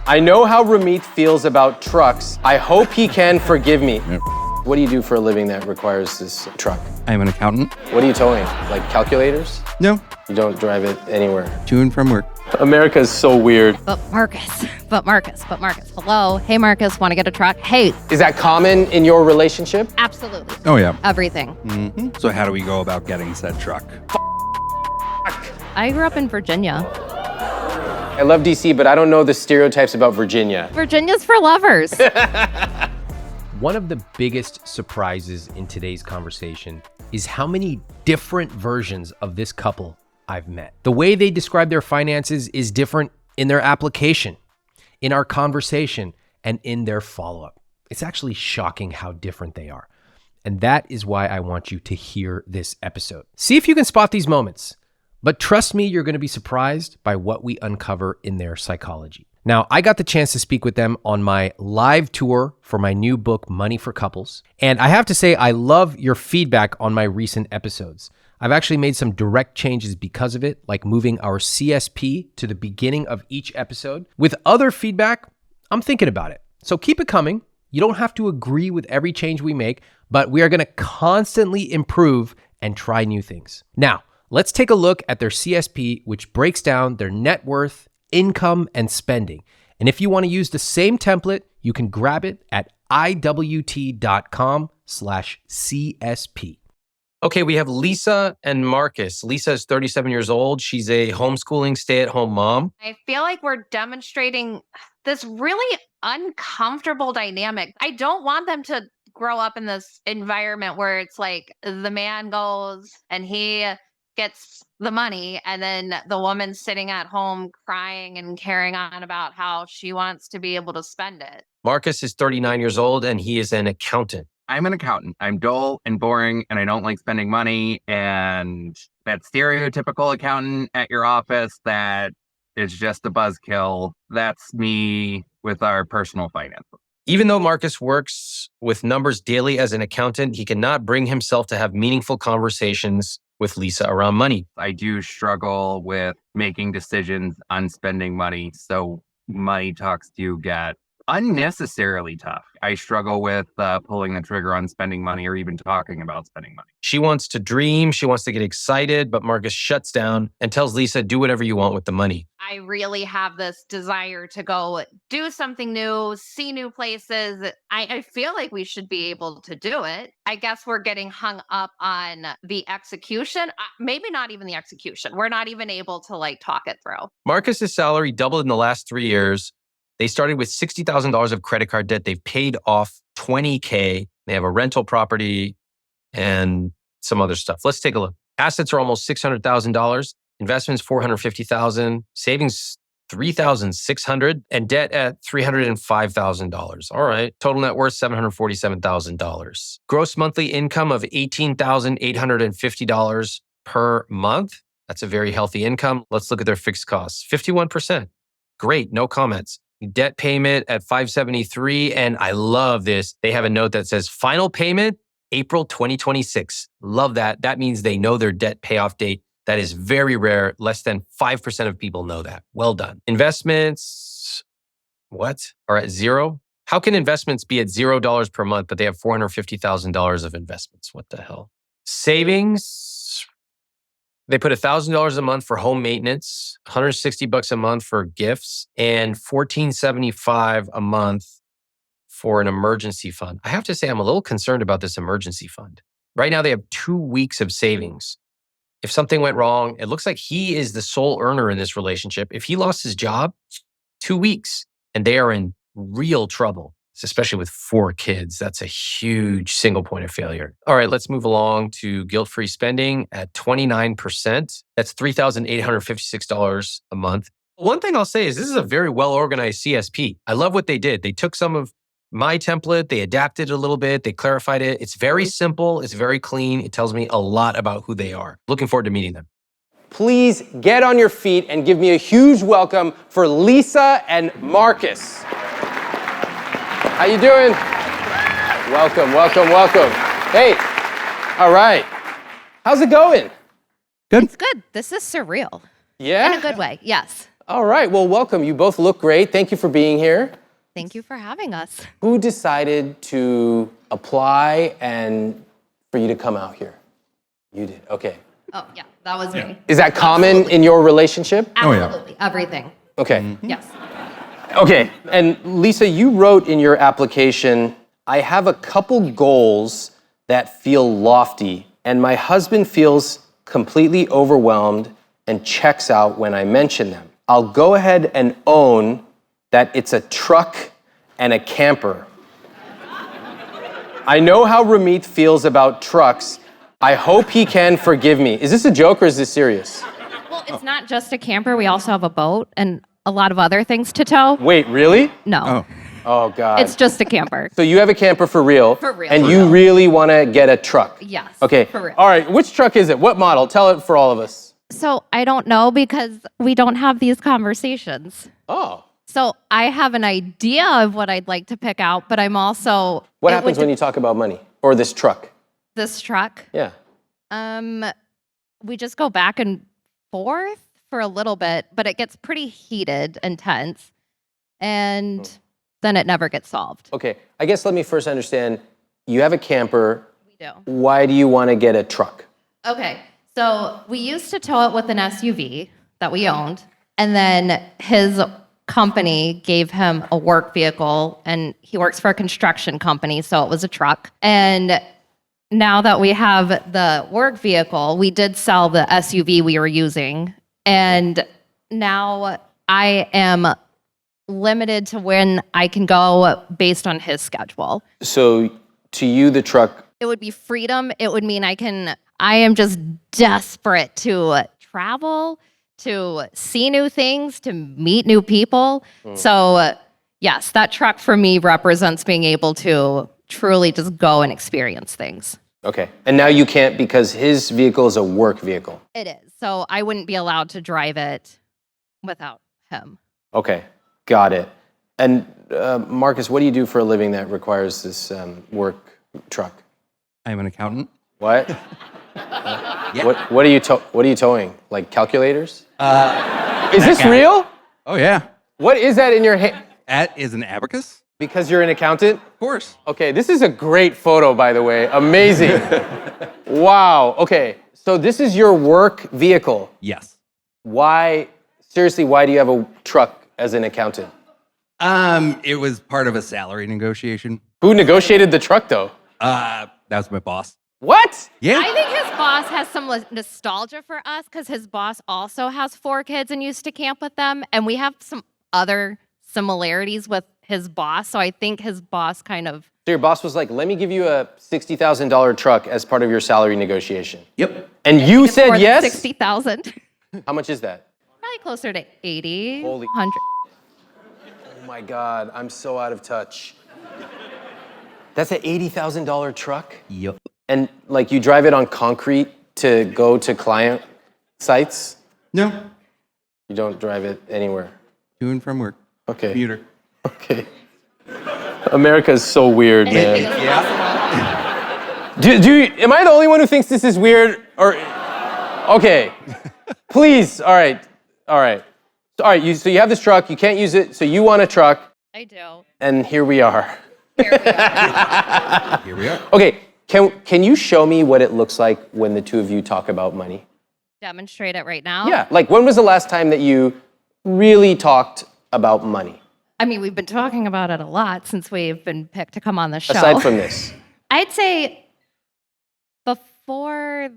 I know how Ramit feels about trucks. I hope he can forgive me. Yep. What do you do for a living that requires this truck? I'm an accountant. What are you towing? Like calculators? No, You don't drive it anywhere. to and from work. America is so weird. But Marcus. Hello. Hey, Marcus, want to get a truck? Hey, Is that common in your relationship? absolutely. Oh, yeah. Everything. So how do we go about getting said truck? I grew up in Virginia. I love DC, but I don't know the stereotypes about Virginia. Virginia's for lovers. One of the biggest surprises in today's conversation is how many different versions of this couple I've met. The way they describe their finances is different in their application, in our conversation, and in their follow-up. It's actually shocking how different they are. And that is why I want you to hear this episode. See if you can spot these moments. But trust me, you're going to be surprised by what we uncover in their psychology. Now, I got the chance to speak with them on my live tour for my new book, Money for Couples. And I have to say, I love your feedback on my recent episodes. I've actually made some direct changes because of it, like moving our CSP to the beginning of each episode. With other feedback, I'm thinking about it. So keep it coming. You don't have to agree with every change we make, but we are going to constantly improve and try new things. Now, let's take a look at their CSP, which breaks down their net worth, income, and spending. And if you want to use the same template, you can grab it at iwt.com/CSP. Okay, we have Lisa and Marcus. Lisa is 37 years old. She's a homeschooling stay-at-home mom. I feel like we're demonstrating this really uncomfortable dynamic. I don't want them to grow up in this environment where it's like the man goes and he gets the money and then the woman's sitting at home crying and carrying on about how she wants to be able to spend it. Marcus is 39 years old and he is an accountant. I'm an accountant. I'm dull and boring and I don't like spending money. And that stereotypical accountant at your office that is just a buzzkill, that's me with our personal finances. Even though Marcus works with numbers daily as an accountant, he cannot bring himself to have meaningful conversations with Lisa around money. I do struggle with making decisions on spending money. So money talks do get unnecessarily tough. I struggle with pulling the trigger on spending money or even talking about spending money. She wants to dream, she wants to get excited, but Marcus shuts down and tells Lisa, do whatever you want with the money. I really have this desire to go do something new, see new places. I feel like we should be able to do it. I guess we're getting hung up on the execution. Maybe not even the execution. We're not even able to talk it through. Marcus's salary doubled in the last 3 years. They started with $60,000 of credit card debt. They've paid off $20K. They have a rental property and some other stuff. Let's take a look. Assets are almost $600,000. Investments, $450,000. Savings, $3,600. And debt at $305,000. All right. Total net worth, $747,000. Gross monthly income of $18,850 per month. That's a very healthy income. Let's look at their fixed costs. 51%. Great. No comments. Debt payment at $573. And I love this. They have a note that says final payment, April 2026. Love that. That means they know their debt payoff date. That is very rare. Less than 5% of people know that. Well done. Investments, are at zero? How can investments be at $0 per month, but they have $450,000 of investments? What the hell? Savings, they put $1,000 a month for home maintenance, $160 a month for gifts, and $1,475 a month for an emergency fund. I have to say, I'm a little concerned about this emergency fund. Right now, they have 2 weeks of savings. If something went wrong, it looks like he is the sole earner in this relationship. If he lost his job, 2 weeks, and they are in real trouble, especially with 4 kids. That's a huge single point of failure. All right, let's move along to guilt-free spending at 29%. That's $3,856 a month. One thing I'll say is this is a very well-organized CSP. I love what they did. They took some of my template, they adapted it a little bit, they clarified it. It's very simple, it's very clean. It tells me a lot about who they are. Looking forward to meeting them. Please get on your feet and give me a huge welcome for Lisa and Marcus. How you doing? Welcome. Hey, all right. How's it going? Good. It's good. This is surreal. Yeah? In a good way, yes. All right, well, welcome. You both look great. Thank you for being here. Thank you for having us. Who decided to apply and for you to come out here? You did, okay. Oh, yeah, that was me. Is that common in your relationship? Absolutely, everything. Okay. Yes. Okay, and Lisa, you wrote in your application, I have a couple goals that feel lofty, and my husband feels completely overwhelmed and checks out when I mention them. I'll go ahead and own that it's a truck and a camper. I know how Ramit feels about trucks. I hope he can forgive me. Is this a joke or is this serious? Well, it's not just a camper. We also have a boat and a lot of other things to tow. Wait, really? No, Oh, God. it's just a camper. So you have a camper for real? For real. And For you real. really want to get a truck? Yes, Okay. for real. All right, which truck is it? What model? Tell it for all of us. So I don't know because we don't have these conversations. Oh. So I have an idea of what I'd like to pick out, but I'm also... What happens when you talk about money? Or this truck? This truck, Yeah. we just go back and forth for a little bit, but it gets pretty heated and tense, and then it never gets solved. Okay, I guess let me first understand, you have a camper. We do. Why do you want to get a truck? Okay, so we used to tow it with an SUV that we owned, and then his company gave him a work vehicle, and he works for a construction company, so it was a truck. And now that we have the work vehicle, we did sell the SUV we were using, and now I am limited to when I can go based on his schedule. So to you, the truck, It would be freedom. It would mean I am just desperate to travel, to see new things, to meet new people. So yes, that truck for me represents being able to truly just go and experience things. okay. And now you can't because his vehicle is a work vehicle. It is. So I wouldn't be allowed to drive it without him. Okay, got it. And Marcus, what do you do for a living that requires this work truck? I'm an accountant. What? What are you towing? Like calculators? Is this guy. real? Oh, yeah. What is that in your hand? That is an abacus? Because you're an accountant? Of course. Okay, this is a great photo, by the way. Amazing. Wow. Okay, so this is your work vehicle. Yes. Why, seriously, why do you have a truck as an accountant? It was part of a salary negotiation. Who negotiated the truck, though? That was my boss. What? Yeah. I think his boss has some nostalgia for us because his boss also has 4 kids and used to camp with them. And we have some other similarities with his boss. So I think his boss kind of... So your boss was like, let me give you a $60,000 truck as part of your salary negotiation. Yep. And you More said than yes? 60,000. How much is that? Probably closer to 80, Holy- 100. Oh my God, I'm so out of touch. That's an $80,000 truck? Yep. And like you drive it on concrete to go to client sites? No. You don't drive it anywhere. To and from work. Okay. Commuter. Okay. America is so weird, Anything man. is possible. Am I the only one who thinks this is weird? Or, okay. Please, all right. So you have this truck, you can't use it, so you want a truck, I do. and here we are. Here we are. Here we are. Okay, can you show me what it looks like when the two of you talk about money? Demonstrate it right now. Yeah, like when was the last time that you really talked about money? I mean, we've been talking about it a lot since we've been picked to come on the show. Aside from this. I'd say before,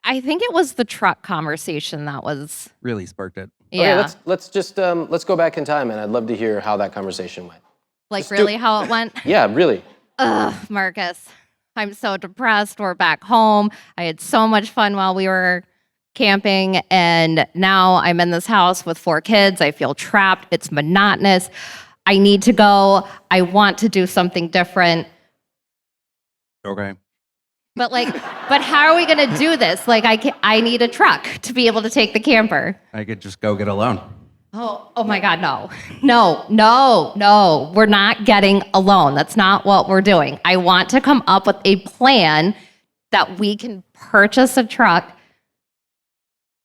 I think it was the truck conversation that was, Really sparked it. yeah. Okay, let's just let's go back in time, and I'd love to hear how that conversation went. Like Let's do- really how it went. Yeah, really. Ugh, Marcus, I'm so depressed. We're back home. I had so much fun while we were camping, and now I'm in this house with 4 kids. I feel trapped. It's monotonous. I need to go. I want to do something different. Okay. But how are we going to do this? Like, I need a truck to be able to take the camper. I could just go get a loan. Oh my God, no. No. We're not getting a loan. That's not what we're doing. I want to come up with a plan that we can purchase a truck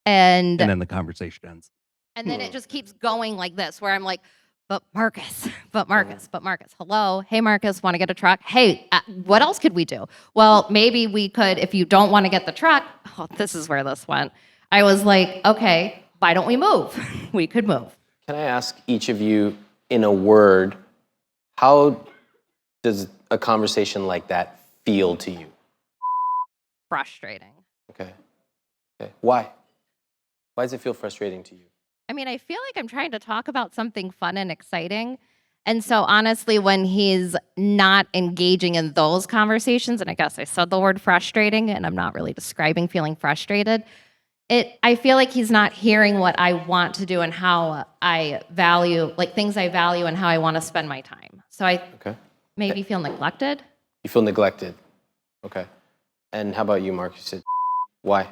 and And then the conversation ends. And then it just keeps going like this, where I'm like, but Marcus, but Marcus, but Marcus. Hello. Hey, Marcus, want to get a truck? Hey, what else could we do? Well, maybe we could, if you don't want to get the truck. Oh, this is where this went. I was like, okay, why don't we move? We could move. Can I ask each of you in a word, how does a conversation like that feel to you? Frustrating. Okay. Why? Why does it feel frustrating to you? I mean, I feel like I'm trying to talk about something fun and exciting. And so honestly, when he's not engaging in those conversations, and I guess I said the word frustrating, and I'm not really describing feeling frustrated, I feel like he's not hearing what I want to do and how I value, like things I value and how I want to spend my time. So I maybe feel neglected. You feel neglected. Okay. And how about you, Mark? You said, why?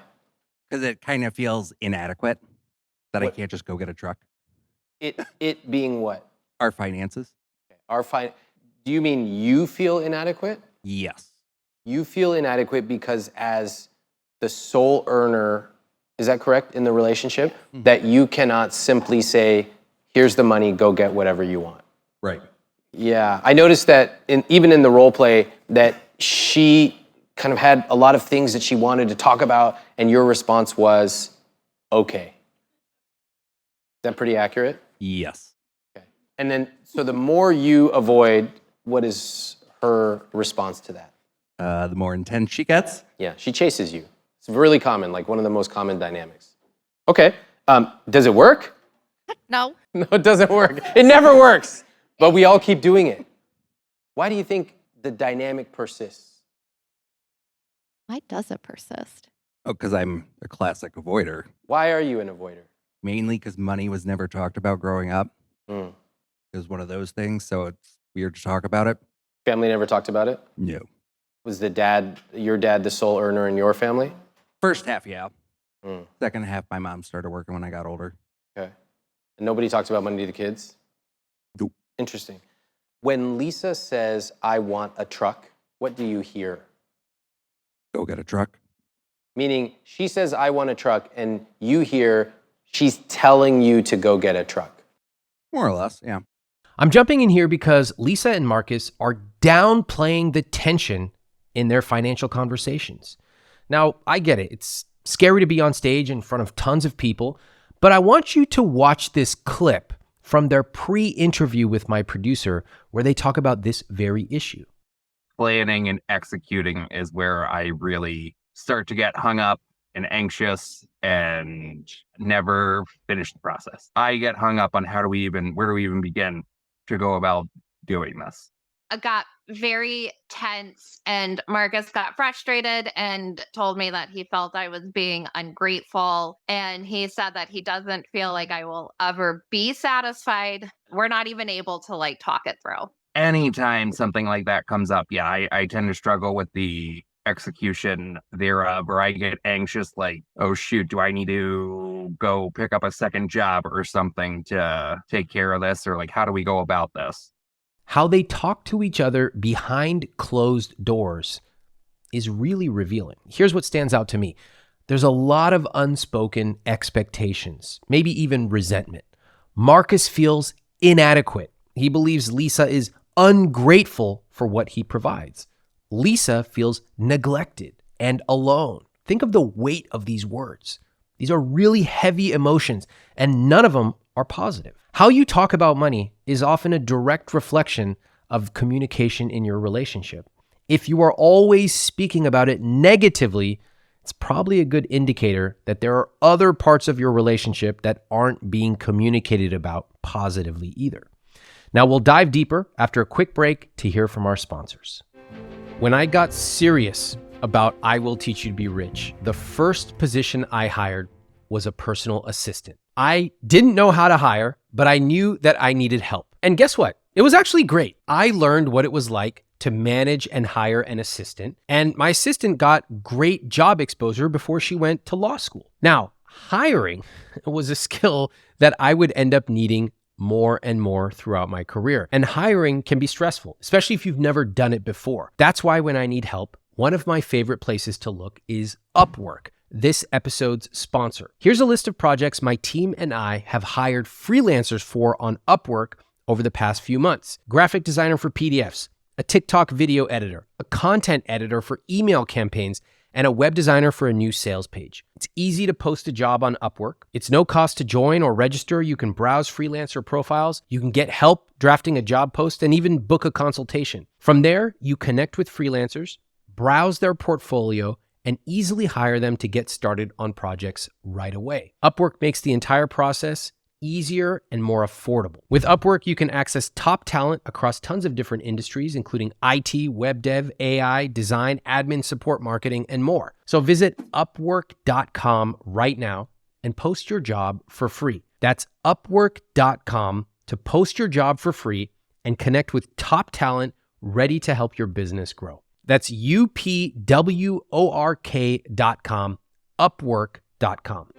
Because it kind of feels inadequate that I can't just go get a truck. It being what? Our finances. Do you mean you feel inadequate? Yes. You feel inadequate because as the sole earner, is that correct, in the relationship? Mm-hmm. That you cannot simply say, here's the money, go get whatever you want. Right. Yeah, I noticed that even in the role play that she kind of had a lot of things that she wanted to talk about, and your response was, okay. Is that pretty accurate? Yes. Okay. And then, so the more you avoid, what is her response to that? The more intense she gets. Yeah, she chases you. It's really common, like one of the most common dynamics. Okay, does it work? No. No, it doesn't work. It never works, but we all keep doing it. Why do you think the dynamic persists? Why does it persist? Oh, because I'm a classic avoider. Why are you an avoider? Mainly because money was never talked about growing up. Mm. It was one of those things, so it's weird to talk about it. Family never talked about it? No. Was your dad, the sole earner in your family? First half, yeah. Mm. Second half, my mom started working when I got older. Okay. And nobody talks about money to the kids? Nope. Interesting. When Lisa says, I want a truck, what do you hear? Go get a truck. Meaning, she says, I want a truck, and you hear, she's telling you to go get a truck. More or less, yeah. I'm jumping in here because Lisa and Marcus are downplaying the tension in their financial conversations. Now, I get it. It's scary to be on stage in front of tons of people, but I want you to watch this clip from their pre-interview with my producer where they talk about this very issue. Planning and executing is where I really start to get hung up and anxious and never finish the process. I get hung up on where do we even begin to go about doing this. I got very tense, and Marcus got frustrated and told me that he felt I was being ungrateful. And he said that he doesn't feel like I will ever be satisfied. We're not even able to talk it through. Anytime something like that comes up, yeah, I tend to struggle with the execution thereof, or I get anxious like, oh shoot, do I need to go pick up a second job or something to take care of this? Or how do we go about this? How they talk to each other behind closed doors is really revealing. Here's what stands out to me. There's a lot of unspoken expectations, maybe even resentment. Marcus feels inadequate. He believes Lisa is ungrateful for what he provides. Lisa feels neglected and alone. Think of the weight of these words. These are really heavy emotions, and none of them are positive. How you talk about money is often a direct reflection of communication in your relationship. If you are always speaking about it negatively, it's probably a good indicator that there are other parts of your relationship that aren't being communicated about positively either. Now, we'll dive deeper after a quick break to hear from our sponsors. When I got serious about I Will Teach You to Be Rich, the first position I hired was a personal assistant. I didn't know how to hire, but I knew that I needed help. And guess what? It was actually great. I learned what it was like to manage and hire an assistant, and my assistant got great job exposure before she went to law school. Now, hiring was a skill that I would end up needing more and more throughout my career. And hiring can be stressful, especially if you've never done it before. That's why when I need help, one of my favorite places to look is Upwork. this episode's sponsor. Here's a list of projects my team and I have hired freelancers for on Upwork over the past few months. Graphic designer for PDFs, a TikTok video editor, a content editor for email campaigns, and a web designer for a new sales page. It's easy to post a job on Upwork. It's no cost to join or register. You can browse freelancer profiles. You can get help drafting a job post and even book a consultation. From there, you connect with freelancers, browse their portfolio, and easily hire them to get started on projects right away. Upwork makes the entire process easier and more affordable. With Upwork, you can access top talent across tons of different industries, including IT, web dev, AI, design, admin, support, marketing, and more. So visit upwork.com right now and post your job for free. That's upwork.com to post your job for free and connect with top talent ready to help your business grow. That's upwork.com, upwork.com.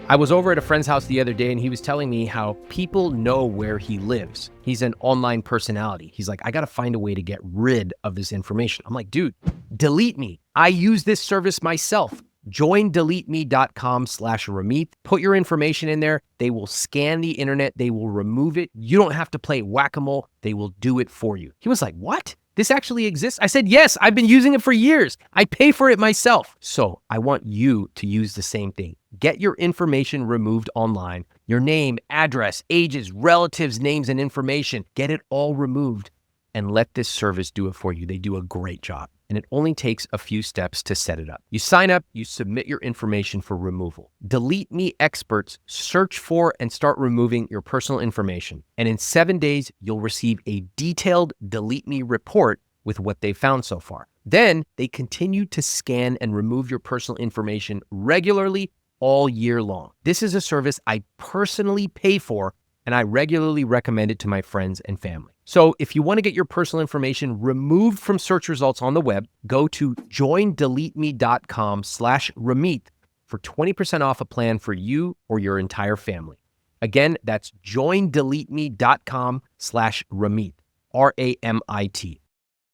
I was over at a friend's house the other day and he was telling me how people know where he lives. He's an online personality. He's like, I got to find a way to get rid of this information. I'm like, dude, delete me. I use this service myself. JoinDeleteMe.com/Ramit. Put your information in there. They will scan the internet. They will remove it. You don't have to play whack-a-mole. They will do it for you. He was like, what? This actually exists? I said, yes, I've been using it for years. I pay for it myself. So I want you to use the same thing. Get your information removed online. Your name, address, ages, relatives, names, and information. Get it all removed and let this service do it for you. They do a great job. And it only takes a few steps to set it up. You sign up, you submit your information for removal. Delete Me experts search for and start removing your personal information. And in 7 days, you'll receive a detailed Delete Me report with what they found so far. Then they continue to scan and remove your personal information regularly all year long. This is a service I personally pay for, and I regularly recommend it to my friends and family. So if you want to get your personal information removed from search results on the web, go to joindeleteme.com/Ramit for 20% off a plan for you or your entire family. Again, that's joindeleteme.com/Ramit, RAMIT.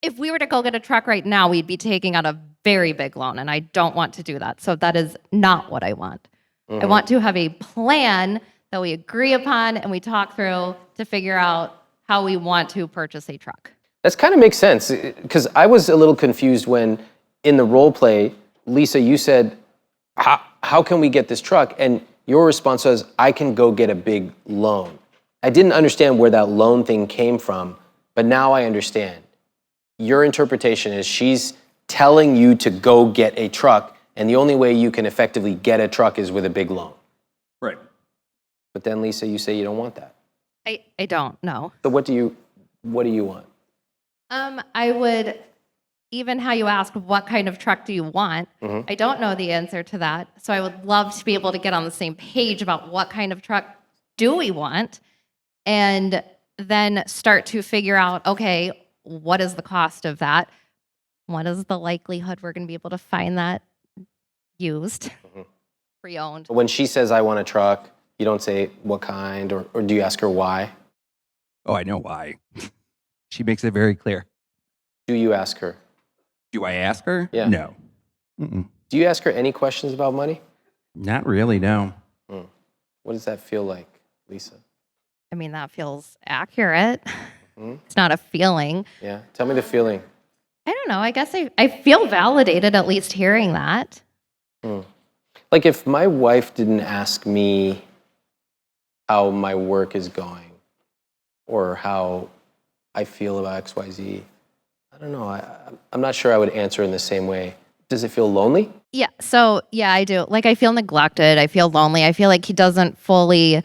If we were to go get a truck right now, we'd be taking out a very big loan, and I don't want to do that. So that is not what I want. I want to have a plan that we agree upon and we talk through to figure out how we want to purchase a truck. That kind of makes sense, because I was a little confused when in the role play, Lisa, you said, how can we get this truck? And your response was, I can go get a big loan. I didn't understand where that loan thing came from, but now I understand. Your interpretation is she's telling you to go get a truck, and the only way you can effectively get a truck is with a big loan. Right. But then, Lisa, you say you don't want that. I don't know. So what do you want? I would, even how you ask, what kind of truck do you want? I don't know the answer to that. So I would love to be able to get on the same page about what kind of truck do we want, and then start to figure out, okay, what is the cost of that? What is the likelihood we're going to be able to find that used, pre-owned? When she says, I want a truck, you don't say what kind, or do you ask her why? Oh, I know why. She makes it very clear. Do you ask her? Do I ask her? Yeah. No. Mm-mm. Do you ask her any questions about money? Not really, no. What does that feel like, Lisa? I mean, that feels accurate. It's not a feeling. Yeah, tell me the feeling. I don't know. I guess I feel validated at least hearing that. Like if my wife didn't ask me how my work is going or how I feel about XYZ, I don't know. I'm not sure I would answer in the same way. Does it feel lonely? Yeah. So, yeah, I do. Like, I feel neglected. I feel lonely. I feel like he doesn't fully,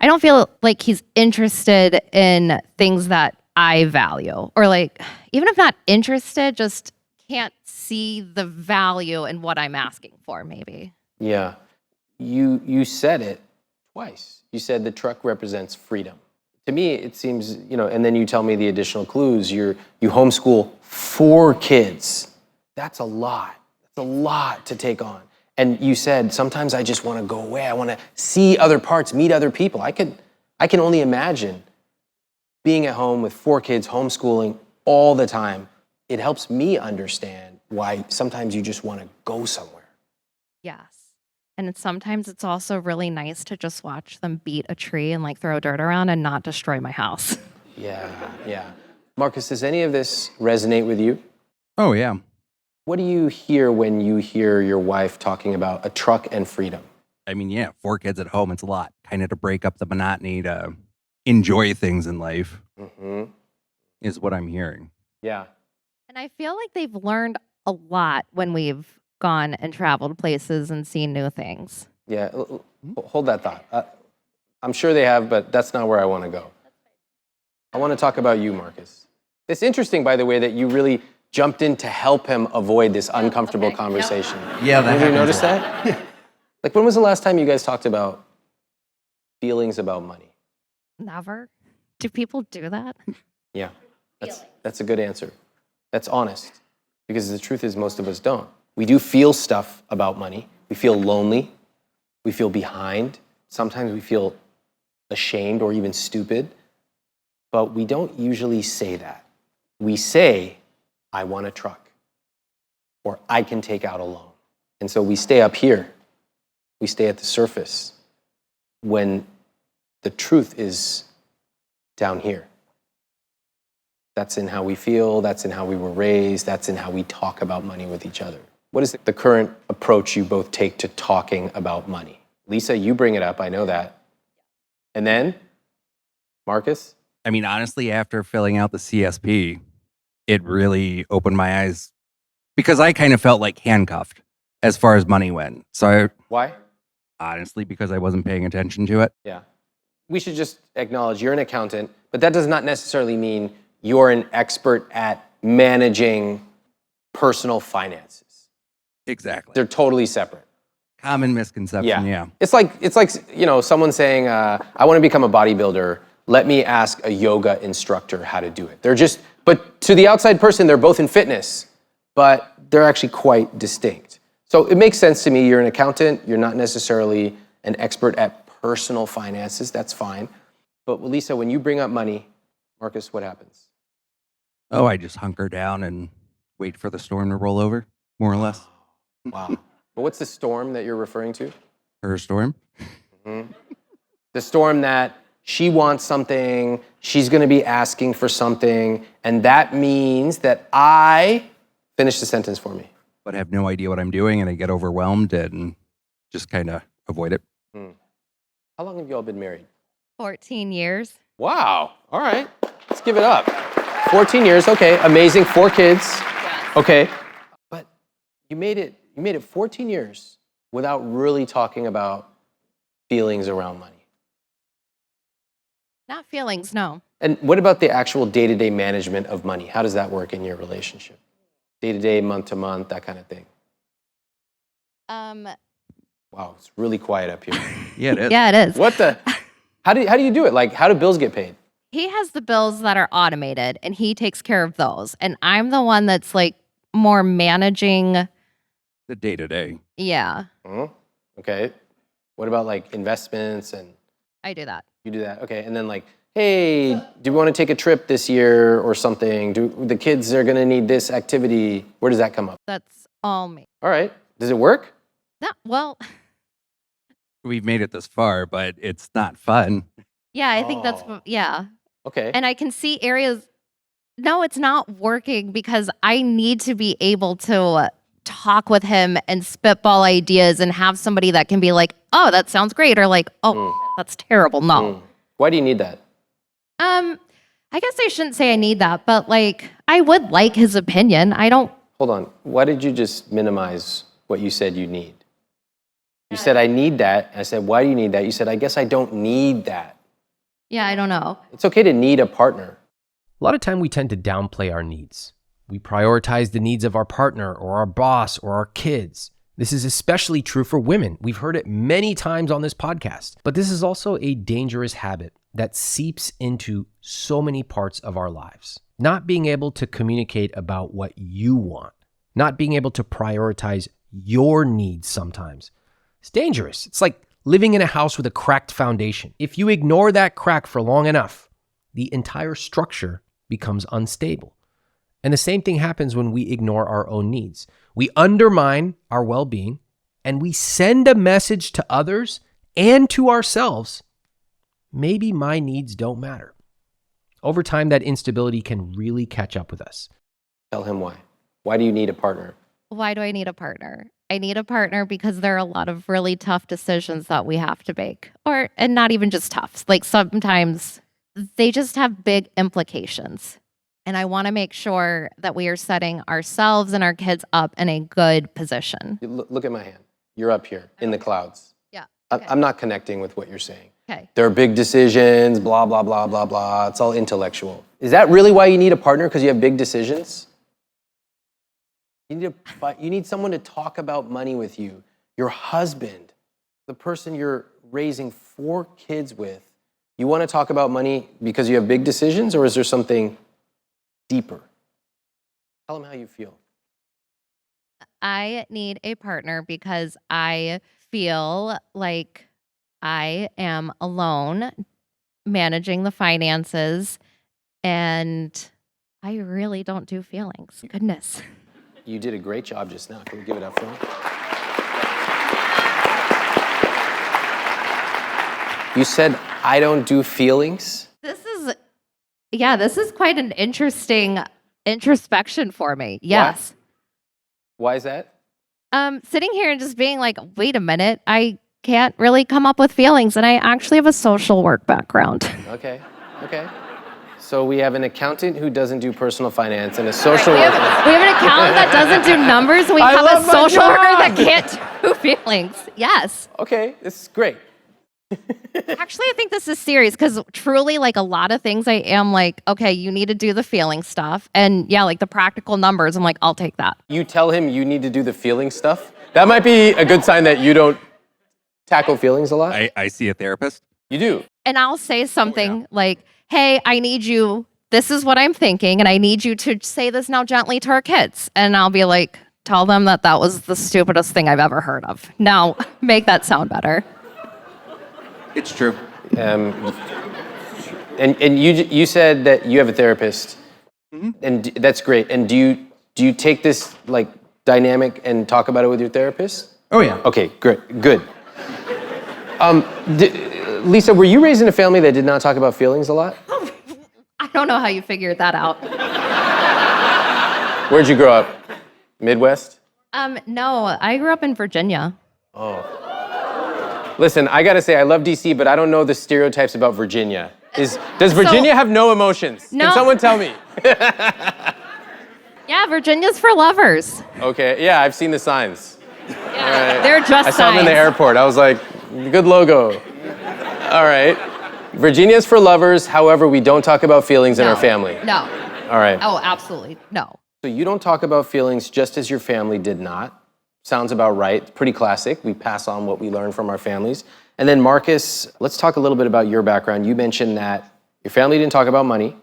I don't feel like he's interested in things that I value. Or like, even if not interested, just can't see the value in what I'm asking for, maybe. Yeah. You said it twice. You said the truck represents freedom. To me, it seems, and then you tell me the additional clues. You homeschool 4 kids. That's a lot. That's a lot to take on. And you said, sometimes I just want to go away. I want to see other parts, meet other people. I can only imagine being at home with 4 kids, homeschooling all the time. It helps me understand why sometimes you just want to go somewhere. Yes. And sometimes it's also really nice to just watch them beat a tree and like throw dirt around and not destroy my house. Yeah. Marcus, does any of this resonate with you? Oh, yeah. What do you hear when you hear your wife talking about a truck and freedom? I mean, yeah, 4 kids at home, it's a lot. Kind of to break up the monotony, to enjoy things in life is what I'm hearing. Yeah. And I feel like they've learned a lot when we've gone and traveled places and seen new things. Yeah. Hold that thought. I'm sure they have, but that's not where I want to go. I want to talk about you, Marcus. It's interesting, by the way, that you really jumped in to help him avoid this uncomfortable conversation. Yeah, that Have you happens a noticed lot. that? Like, when was the last time you guys talked about feelings about money? Never. Do people do that? Yeah, that's a good answer. That's honest. Because the truth is, most of us don't. We do feel stuff about money. We feel lonely. We feel behind. Sometimes we feel ashamed or even stupid. But we don't usually say that. We say, I want a truck, or I can take out a loan. And so we stay up here. We stay at the surface when the truth is down here. That's in how we feel, that's in how we were raised, that's in how we talk about money with each other. What is the current approach you both take to talking about money? Lisa, you bring it up, I know that. And then, Marcus? I mean, honestly, after filling out the CSP, it really opened my eyes because I kind of felt like handcuffed as far as money went. So Why? honestly, because I wasn't paying attention to it. Yeah. We should just acknowledge you're an accountant, but that does not necessarily mean you're an expert at managing personal finances. Exactly. They're totally separate. Common misconception, yeah. It's like someone saying, I want to become a bodybuilder. Let me ask a yoga instructor how to do it. But to the outside person, they're both in fitness, but they're actually quite distinct. So it makes sense to me. You're an accountant. You're not necessarily an expert at personal finances. That's fine. But Lisa, when you bring up money, Marcus, what happens? Oh, I just hunker down and wait for the storm to roll over, more or less. Wow. But what's the storm that you're referring to? Her storm. The storm that she wants something, she's going to be asking for something, and that means that finish the sentence for me. But have no idea what I'm doing, and I get overwhelmed and just kind of avoid it. How long have you all been married? 14 years. Wow. All right. Let's give it up. 14 years. Okay. Amazing. 4 kids. Yes. Okay. But you made it 14 years without really talking about feelings around money. Not feelings, no. And what about the actual day-to-day management of money? How does that work in your relationship? Day-to-day, month-to-month, that kind of thing. Wow, it's really quiet up here. Yeah, it is. Yeah, it is. What the? How do you do it? Like, how do bills get paid? He has the bills that are automated and he takes care of those. And I'm the one that's like more managing. The day-to-day. Yeah, Okay. What about like investments and I do that. you do that? Okay. And then like, hey, do we want to take a trip this year or something? Do the kids are going to need this activity? Where does that come up? That's all me. All right. Does it work? No, well, We've made it this far, but it's not fun. yeah, I think that's, Oh. yeah. Okay. And I can see areas, no, it's not working because I need to be able to talk with him and spitball ideas and have somebody that can be like, oh, that sounds great. Or like, oh, that's terrible. No. Why do you need that? I guess I shouldn't say I need that, but like, I would like his opinion. I don't. Hold on. Why did you just minimize what you said you need? You said, I need that. I said, why do you need that? You said, I guess I don't need that. Yeah, I don't know. It's okay to need a partner. A lot of time we tend to downplay our needs. We prioritize the needs of our partner or our boss or our kids. This is especially true for women. We've heard it many times on this podcast, but this is also a dangerous habit that seeps into so many parts of our lives. Not being able to communicate about what you want, not being able to prioritize your needs sometimes. It's dangerous. It's like living in a house with a cracked foundation. If you ignore that crack for long enough, the entire structure becomes unstable. And the same thing happens when we ignore our own needs. We undermine our well-being and we send a message to others and to ourselves, maybe my needs don't matter. Over time, that instability can really catch up with us. Tell him why. Why do you need a partner? Why do I need a partner? I need a partner because there are a lot of really tough decisions that we have to make. And not even just tough. Like sometimes they just have big implications. And I want to make sure that we are setting ourselves and our kids up in a good position. Look at my hand. You're up here in the clouds. Yeah. I'm not connecting with what you're saying. Okay. There are big decisions, blah, blah, blah, blah, blah. It's all intellectual. Is that really why you need a partner? Because you have big decisions? You need someone to talk about money with you. Your husband, the person you're raising 4 kids with. You want to talk about money because you have big decisions, or is there something deeper? Tell them how you feel. I need a partner because I feel like I am alone managing the finances, and I really don't do feelings. Goodness. You did a great job just now. Can we give it up for him? You said, I don't do feelings? This is quite an interesting introspection for me. Yes. Why is that? Sitting here and just being like, wait a minute, I can't really come up with feelings, and I actually have a social work background. Okay. So we have an accountant who doesn't do personal finance and a social Right, worker. we have an accountant that doesn't do numbers. We I have love a my social worker that job. can't do feelings. Yes. Okay, this is great. Actually, I think this is serious because truly, like a lot of things, I am like, okay, you need to do the feeling stuff. And yeah, like the practical numbers, I'm like, I'll take that. You tell him you need to do the feeling stuff. That might be a good sign that you don't tackle feelings a lot. I see a therapist. You do. And I'll say something like, hey, I need you, this is what I'm thinking, and I need you to say this now gently to our kids. And I'll be like, tell them that was the stupidest thing I've ever heard of. Now, make that sound better. It's true. And you said that you have a therapist, and that's great. And do you take this like dynamic and talk about it with your therapist? Oh, yeah. Okay, good. Lisa, were you raised in a family that did not talk about feelings a lot? I don't know how you figured that out. Where'd you grow up? Midwest? No, I grew up in Virginia. Listen, I gotta say, I love DC, but I don't know the stereotypes about Virginia. Does Virginia have no emotions? No. Can someone tell me? Yeah, Virginia's for lovers. Okay, yeah, I've seen the signs. They're just I saw them in the airport. I was like, good logo. All right. Virginia's for lovers. However, we don't talk about feelings in our family. No. All right. Oh, absolutely. No. So you don't talk about feelings just as your family did not. Sounds about right. Pretty classic. We pass on what we learn from our families. And then Marcus, let's talk a little bit about your background. You mentioned that your family didn't talk about money,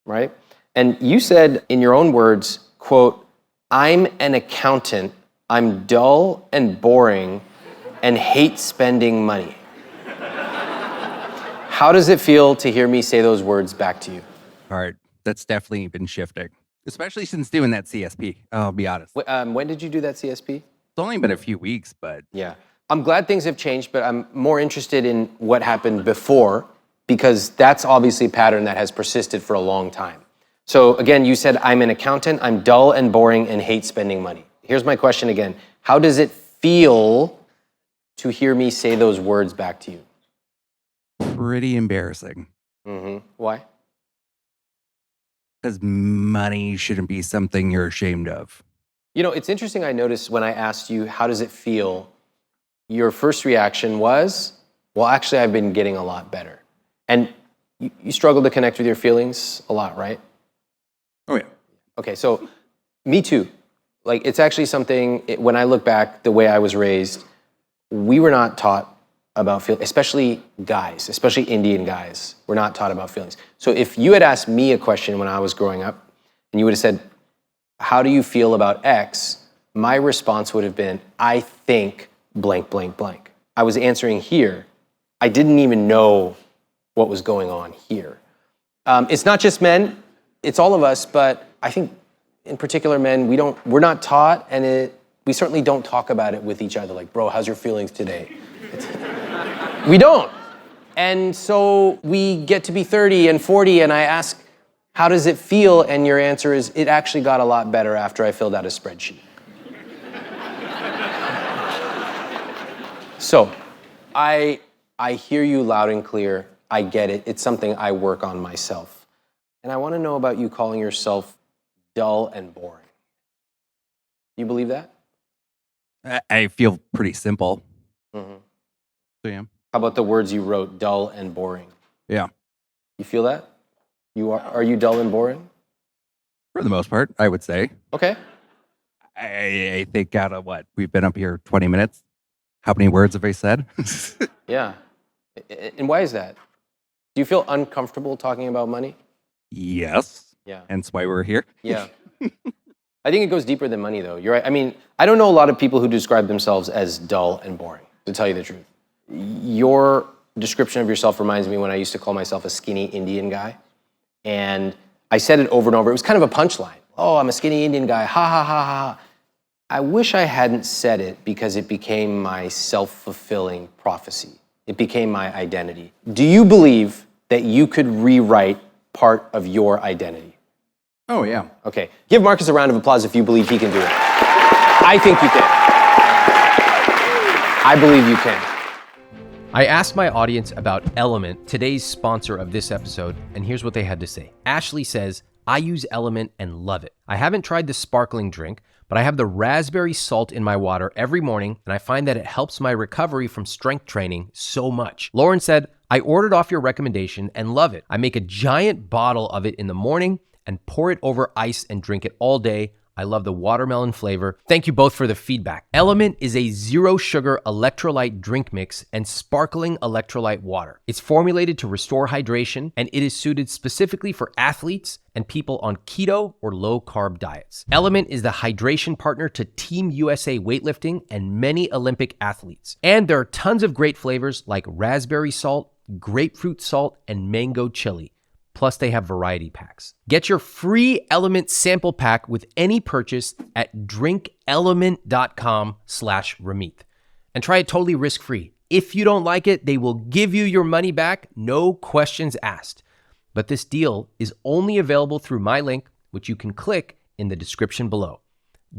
right? And you said in your own words, quote, I'm an accountant. I'm dull and boring and hate spending money. How does it feel to hear me say those words back to you? Hard. That's definitely been shifting, especially since doing that CSP. I'll be honest. When did you do that CSP? It's only been a few weeks, but Yeah. I'm glad things have changed, but I'm more interested in what happened before, because that's obviously a pattern that has persisted for a long time. So again, you said, I'm an accountant, I'm dull and boring and hate spending money. Here's my question again. How does it feel to hear me say those words back to you? pretty embarrassing. Why? Because money shouldn't be something you're ashamed of. You know, it's interesting. I noticed when I asked you, how does it feel? Your first reaction was, well, actually, I've been getting a lot better. And you struggle to connect with your feelings a lot, right? Oh, yeah. Okay, so me too. Like, it's actually something, when I look back, the way I was raised, we were not taught about feelings, especially guys, especially Indian guys, were not taught about feelings. So if you had asked me a question when I was growing up, and you would have said, how do you feel about X? My response would have been, I think blank, blank, blank. I was answering here. I didn't even know what was going on here. It's not just men, it's all of us, but I think in particular men, we're not taught, and we We certainly don't talk about it with each other, like, bro, how's your feelings today? We don't. And so we get to be 30 and 40, and I ask, how does it feel? And your answer is, it actually got a lot better after I filled out a spreadsheet. So, I hear you loud and clear. I get it. It's something I work on myself. And I want to know about you calling yourself dull and boring. You believe that? I feel pretty simple. Mm-hmm. So, yeah. How about the words you wrote, dull and boring? Yeah. You feel that? Are you dull and boring? For the most part, I would say. Okay. I think out of what? We've been up here 20 minutes. How many words have I said? Yeah. And why is that? Do you feel uncomfortable talking about money? Yes. Yeah. Hence why we're here. Yeah. I think it goes deeper than money, though. You're right. I mean, I don't know a lot of people who describe themselves as dull and boring, to tell you the truth. Your description of yourself reminds me when I used to call myself a skinny Indian guy. And I said it over and over. It was kind of a punchline. Oh, I'm a skinny Indian guy. Ha, ha, ha, ha. I wish I hadn't said it because it became my self-fulfilling prophecy. It became my identity. Do you believe that you could rewrite part of your identity? Oh, yeah. Okay. Give Marcus a round of applause if you believe he can do it. I think you can. I believe you can. I asked my audience about Element, today's sponsor of this episode, and here's what they had to say. Ashley says, I use Element and love it. I haven't tried the sparkling drink, but I have the raspberry salt in my water every morning, and I find that it helps my recovery from strength training so much. Lauren said, I ordered off your recommendation and love it. I make a giant bottle of it in the morning and pour it over ice and drink it all day. I love the watermelon flavor. Thank you both for the feedback. Element is a zero sugar electrolyte drink mix and sparkling electrolyte water. It's formulated to restore hydration, and it is suited specifically for athletes and people on keto or low carb diets. Element is the hydration partner to Team USA weightlifting and many Olympic athletes. And there are tons of great flavors like raspberry salt, grapefruit salt, and mango chili. Plus, they have variety packs. Get your free Element sample pack with any purchase at drinkelement.com/Ramit. And try it totally risk-free. If you don't like it, they will give you your money back, no questions asked. But this deal is only available through my link, which you can click in the description below.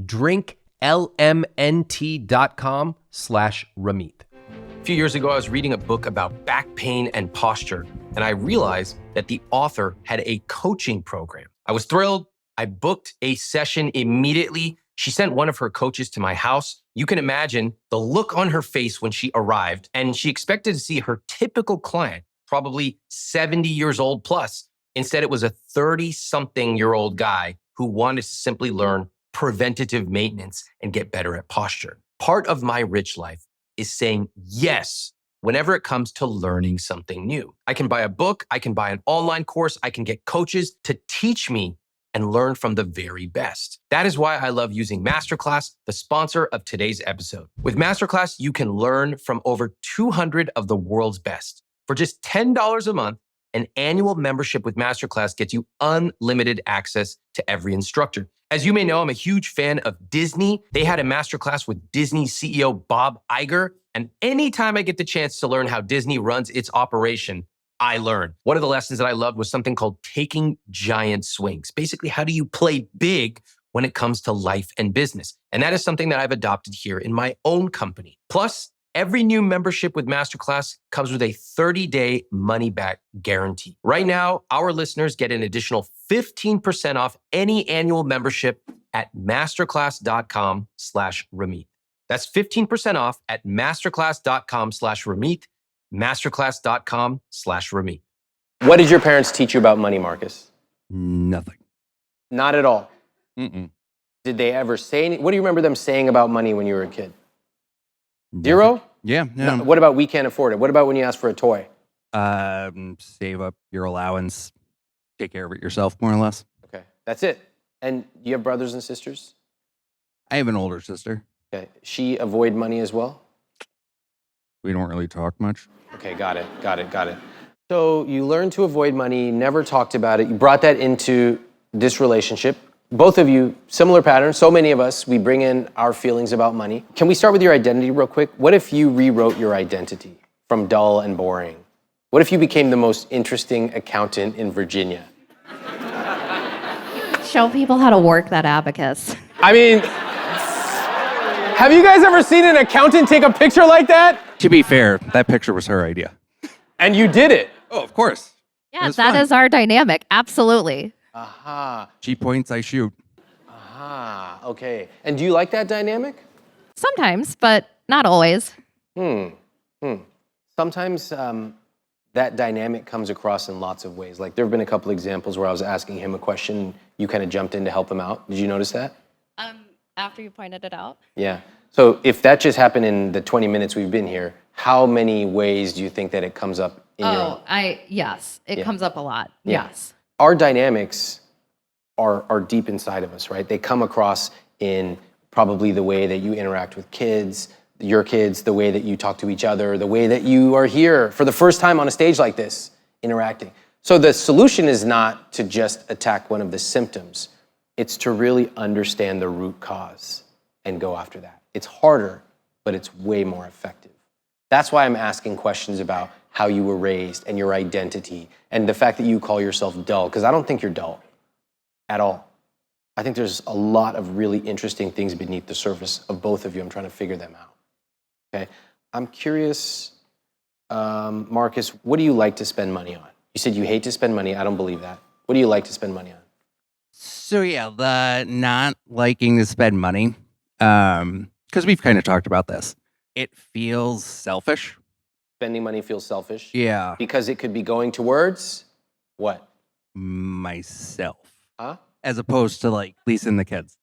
drinklmnt.com/Ramit. A few years ago, I was reading a book about back pain and posture, and I realized that the author had a coaching program. I was thrilled. I booked a session immediately. She sent one of her coaches to my house. You can imagine the look on her face when she arrived, and she expected to see her typical client, probably 70 years old plus. Instead, it was a 30-something-year-old guy who wanted to simply learn preventative maintenance and get better at posture. Part of my rich life is saying yes whenever it comes to learning something new. I can buy a book, I can buy an online course, I can get coaches to teach me and learn from the very best. That is why I love using Masterclass, the sponsor of today's episode. With Masterclass, you can learn from over 200 of the world's best. For just $10 a month, an annual membership with Masterclass gets you unlimited access to every instructor. As you may know, I'm a huge fan of Disney. They had a masterclass with Disney CEO Bob Iger. And anytime I get the chance to learn how Disney runs its operation, I learn. One of the lessons that I loved was something called taking giant swings. Basically, how do you play big when it comes to life and business? And that is something that I've adopted here in my own company. Plus, every new membership with Masterclass comes with a 30-day money-back guarantee. Right now, our listeners get an additional 15% off any annual membership at masterclass.com/Ramit. That's 15% off at masterclass.com/Ramit, masterclass.com/Ramit. What did your parents teach you about money, Marcus? Nothing. Not at all. Mm-mm. Did they ever say anything? What do you remember them saying about money when you were a kid? Nothing. Zero? Yeah. No. What about we can't afford it? What about when you ask for a toy? Save up your allowance, take care of it yourself, more or less. Okay, that's it. And do you have brothers and sisters? I have an older sister. Okay, she avoid money as well? We don't really talk much. Okay, got it. So you learned to avoid money, never talked about it. You brought that into this relationship. both of you, similar pattern. So many of us, we bring in our feelings about money. Can we start with your identity real quick? What if you rewrote your identity from dull and boring? What if you became the most interesting accountant in Virginia? Show people how to work that abacus. I mean, have you guys ever seen an accountant take a picture like that? To be fair, that picture was her idea. And you did it. Oh, of course. Yeah, It's that fun. is our dynamic. Absolutely. Aha. She points, I shoot. Aha. Okay. And do you like that dynamic? Sometimes, but not always. Sometimes that dynamic comes across in lots of ways. Like there have been a couple examples where I was asking him a question, you kind of jumped in to help him out. Did you notice that? After you pointed it out. Yeah. So if that just happened in the 20 minutes we've been here, how many ways do you think that it comes up in your own? Yes, it Yeah. comes up a lot. Yeah. Yes. Our dynamics are deep inside of us, right? They come across in probably the way that you interact with kids, your kids, the way that you talk to each other, the way that you are here for the first time on a stage like this, interacting. So the solution is not to just attack one of the symptoms. It's to really understand the root cause and go after that. It's harder, but it's way more effective. That's why I'm asking questions about how you were raised and your identity and the fact that you call yourself dull, because I don't think you're dull at all. I think there's a lot of really interesting things beneath the surface of both of you. I'm trying to figure them out. Okay, I'm curious, Marcus, what do you like to spend money on? You said you hate to spend money. I don't believe that. What do you like to spend money on? So yeah, the not liking to spend money, because we've kind of talked about this. It feels selfish. Spending money feels selfish? Yeah. Because it could be going towards what? Myself. Huh? As opposed to like leasing the kids.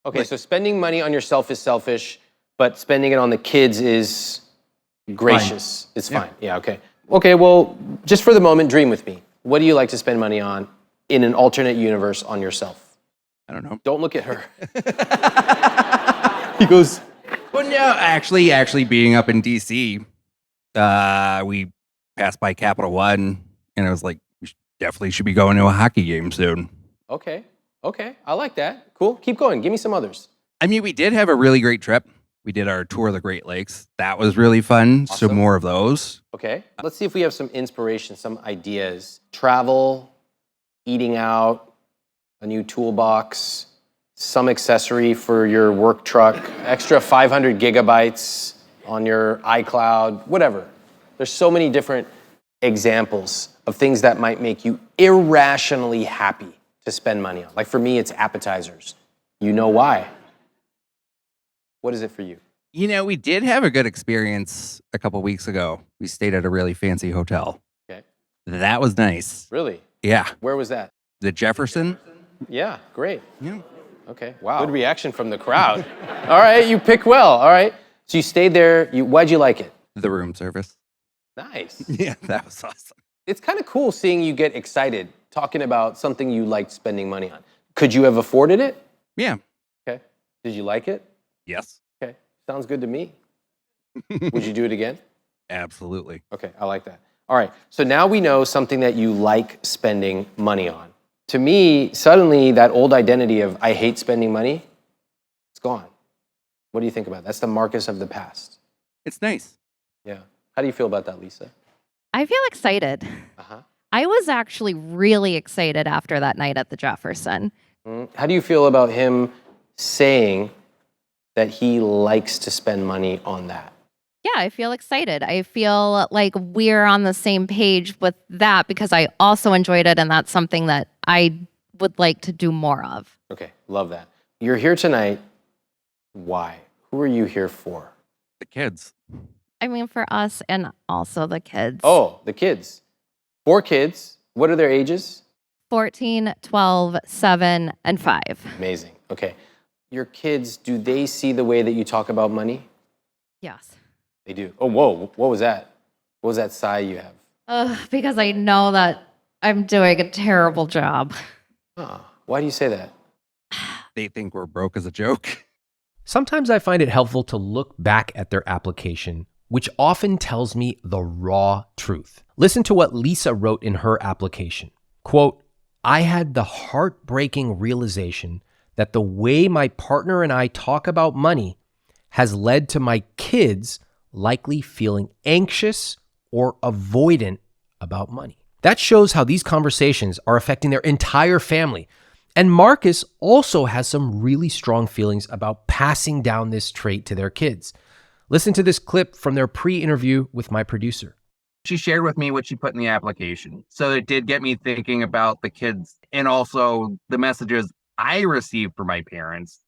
Okay, Like- so spending money on yourself is selfish, but spending it on the kids is gracious. It's Yeah. fine. Yeah, okay. Okay, well, just for the moment, dream with me. What do you like to spend money on in an alternate universe on yourself? I don't know. Don't look at her. He goes, Well, no, actually being up in DC, we passed by Capital One, and I was like, we definitely should be going to a hockey game soon. okay, I like that. Cool, keep going. Give me some others. I mean, we did have a really great trip. We did our tour of the Great Lakes. That was really fun. So Awesome. more of those. Okay, let's see if we have some inspiration, some ideas. Travel, eating out, a new toolbox, some accessory for your work truck, extra 500 gigabytes on your iCloud, whatever. There's so many different examples of things that might make you irrationally happy to spend money on. Like for me, it's appetizers. You know why? What is it for you? You know, we did have a good experience a couple weeks ago. We stayed at a really fancy hotel. Okay. That was nice. Really? Yeah. Where was that? The Jefferson. Yeah, great. Yeah. Okay, wow. Good reaction from the crowd. All right, you pick well. All right. So you stayed there. Why'd you like it? The room service. Nice. Yeah, that was awesome. It's kind of cool seeing you get excited talking about something you liked spending money on. Could you have afforded it? Yeah. Okay. Did you like it? Yes. Okay. Sounds good to me. Would you do it again? Absolutely. Okay, I like that. All right. So now we know something that you like spending money on. To me, suddenly that old identity of I hate spending money, it's gone. What do you think about that? That's the Marcus of the past. It's nice. Yeah. How do you feel about that, Lisa? I feel excited. Uh-huh. I was actually really excited after that night at the Jefferson. How do you feel about him saying that he likes to spend money on that? Yeah, I feel excited. I feel like we're on the same page with that because I also enjoyed it, and that's something that I would like to do more of. Okay, love that. You're here tonight. Why? Who are you here for? The kids. I mean, for us and also the kids. Oh, the kids. 4 kids. What are their ages? 14, 12, 7, and 5. Amazing. Okay. Your kids, do they see the way that you talk about money? Yes. They do. Oh, whoa. What was that? What was that sigh you have? Because I know that I'm doing a terrible job. Why do you say that? They think we're broke as a joke. Sometimes I find it helpful to look back at their application, which often tells me the raw truth. Listen to what Lisa wrote in her application. Quote, I had the heartbreaking realization that the way my partner and I talk about money has led to my kids likely feeling anxious or avoidant about money. That shows how these conversations are affecting their entire family. And Marcus also has some really strong feelings about passing down this trait to their kids. Listen to this clip from their pre-interview with my producer. She shared with me what she put in the application. So it did get me thinking about the kids and also the messages I received from my parents,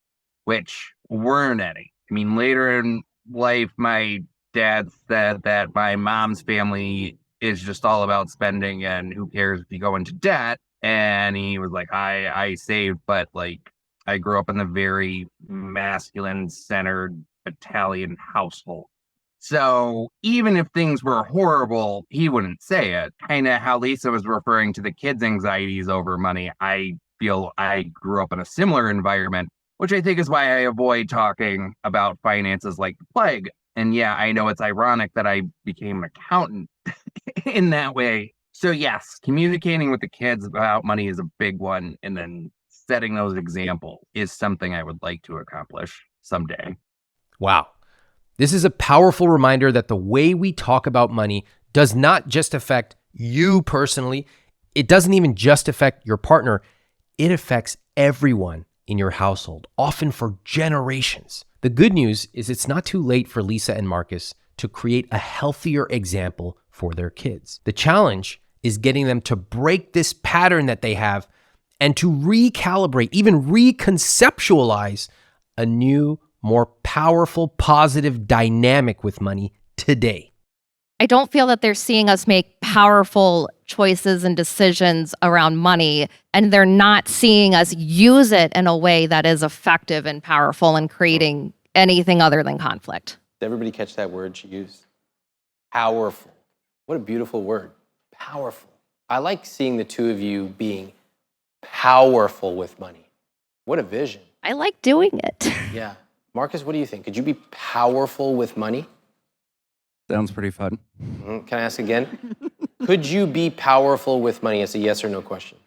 which weren't any. I mean, later in life, my dad said that my mom's family is just all about spending and who cares if you go into debt. And he was like, I saved, but like I grew up in a very masculine centered Italian household. So even if things were horrible, he wouldn't say it. Kind of how Lisa was referring to the kids' anxieties over money. I feel I grew up in a similar environment, which I think is why I avoid talking about finances like the plague. And yeah, I know it's ironic that I became an accountant in that way. So yes, communicating with the kids about money is a big one. And then setting those examples is something I would like to accomplish someday. Wow. This is a powerful reminder that the way we talk about money does not just affect you personally. It doesn't even just affect your partner. It affects everyone in your household, often for generations. The good news is it's not too late for Lisa and Marcus to create a healthier example for their kids. The challenge is getting them to break this pattern that they have and to recalibrate, even reconceptualize a new, more powerful, positive dynamic with money today. I don't feel that they're seeing us make powerful choices and decisions around money, and they're not seeing us use it in a way that is effective and powerful in creating anything other than conflict. Did everybody catch that word she used? Powerful. What a beautiful word. Powerful. I like seeing the two of you being powerful with money. What a vision. I like doing it. Yeah. Marcus, what do you think? Could you be powerful with money? Sounds pretty fun. Can I ask again? Could you be powerful with money? It's a yes or no question.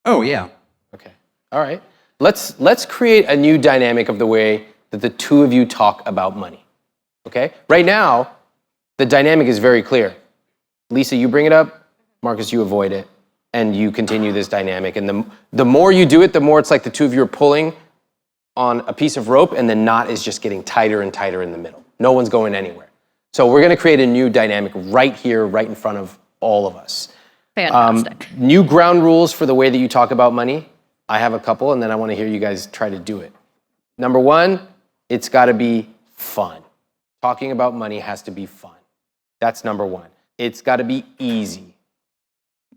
Oh, yeah. Okay. All right. Let's create a new dynamic of the way that the two of you talk about money. Okay? Right now, the dynamic is very clear. Lisa, you bring it up. Marcus, you avoid it. And you continue this dynamic. And the more you do it, the more it's like the two of you are pulling on a piece of rope, and the knot is just getting tighter and tighter in the middle. No one's going anywhere. So we're going to create a new dynamic right here, right in front of all of us. Fantastic. New ground rules for the way that you talk about money. I have a couple, and then I want to hear you guys try to do it. Number one, it's got to be fun. Talking about money has to be fun. That's number one. It's got to be easy.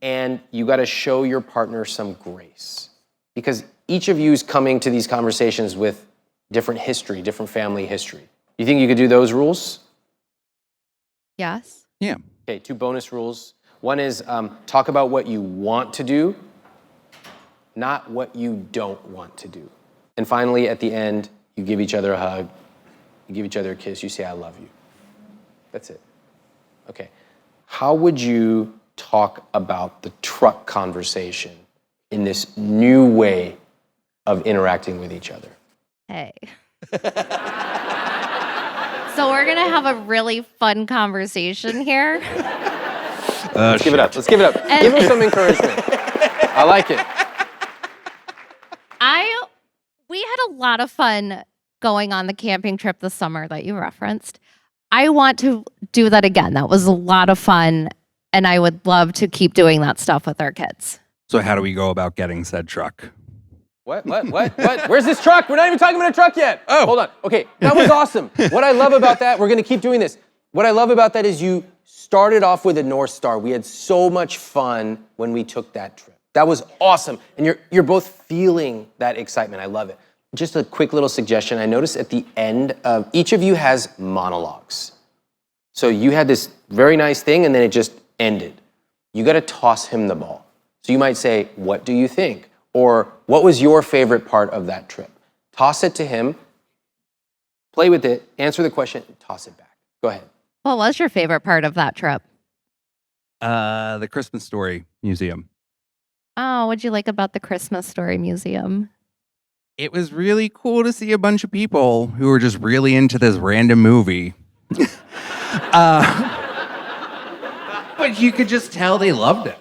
And you got to show your partner some grace. Because each of you is coming to these conversations with different history, different family history. You think you could do those rules? Yes. Yeah. Okay, 2 bonus rules. One is talk about what you want to do, not what you don't want to do. And finally, at the end, you give each other a hug, you give each other a kiss, you say, I love you. That's it. Okay. How would you talk about the truck conversation in this new way of interacting with each other? Hey. So we're going to have a really fun conversation here. Let's give it up. Let's give it up. Give her some encouragement. I like it. We had a lot of fun going on the camping trip this summer that you referenced. I want to do that again. That was a lot of fun, and I would love to keep doing that stuff with our kids. So how do we go about getting said truck? What? Where's this truck? We're not even talking about a truck yet. Oh. Hold on. Okay, that was awesome. What I love about that, we're going to keep doing this. What I love about that is you started off with a North Star. We had so much fun when we took that trip. That was awesome. And you're both feeling that excitement. I love it. Just a quick little suggestion. I noticed at the end of each of you has monologues. So you had this very nice thing and then it just ended. You got to toss him the ball. So you might say, what do you think? Or what was your favorite part of that trip? Toss it to him, play with it, answer the question, and toss it back. Go ahead. What was your favorite part of that trip? The Christmas Story Museum. Oh, what'd you like about the Christmas Story Museum? It was really cool to see a bunch of people who were just really into this random movie. But you could just tell they loved it.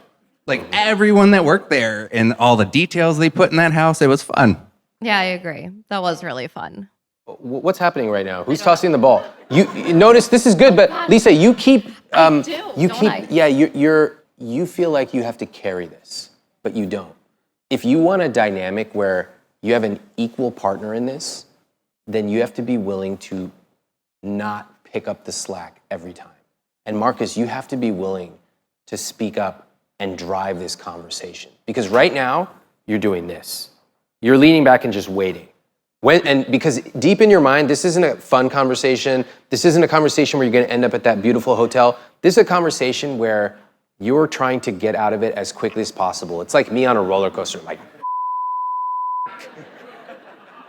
Like everyone that worked there and all the details they put in that house, it was fun. Yeah, I agree. That was really fun. What's happening right now? Who's tossing the ball? You notice this is good, but Lisa, you keep you feel like you have to carry this, but you don't. If you want a dynamic where you have an equal partner in this, then you have to be willing to not pick up the slack every time. And Marcus, you have to be willing to speak up and drive this conversation. Because right now, you're doing this. You're leaning back and just waiting. Because deep in your mind, this isn't a fun conversation. This isn't a conversation where you're gonna end up at that beautiful hotel. This is a conversation where you're trying to get out of it as quickly as possible. It's like me on a roller coaster, like.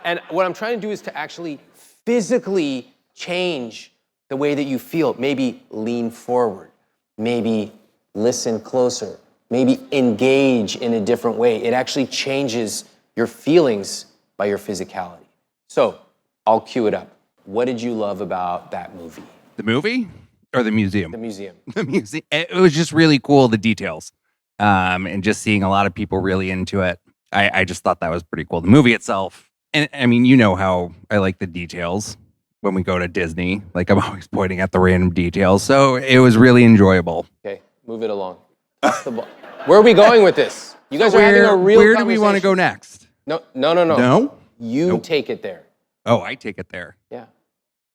And what I'm trying to do is to actually physically change the way that you feel. Maybe lean forward, maybe listen closer, maybe engage in a different way. It actually changes your feelings by your physicality. So I'll cue it up. What did you love about that movie? The movie or the museum? The museum. The museum. It was just really cool, the details. And just seeing a lot of people really into it. I just thought that was pretty cool. The movie itself, and I mean, you know how I like the details when we go to Disney. Like I'm always pointing at the random details. So it was really enjoyable. Okay, move it along. Toss the ball. Where are we going with this? You guys are having a real Where do we want to go next? No. No? You take it there. Oh, I take it there. Yeah.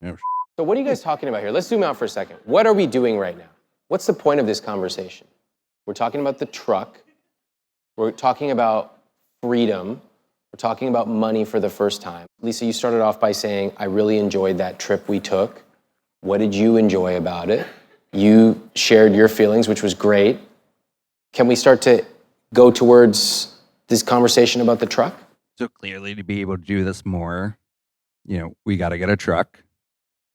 No. So what are you guys talking about here? Let's zoom out for a second. What are we doing right now? What's the point of this conversation? We're talking about the truck. We're talking about freedom. We're talking about money for the first time. Lisa, you started off by saying, I really enjoyed that trip we took. What did you enjoy about it? You shared your feelings, which was great. Can we start to go towards this conversation about the truck? So clearly to be able to do this more, we got to get a truck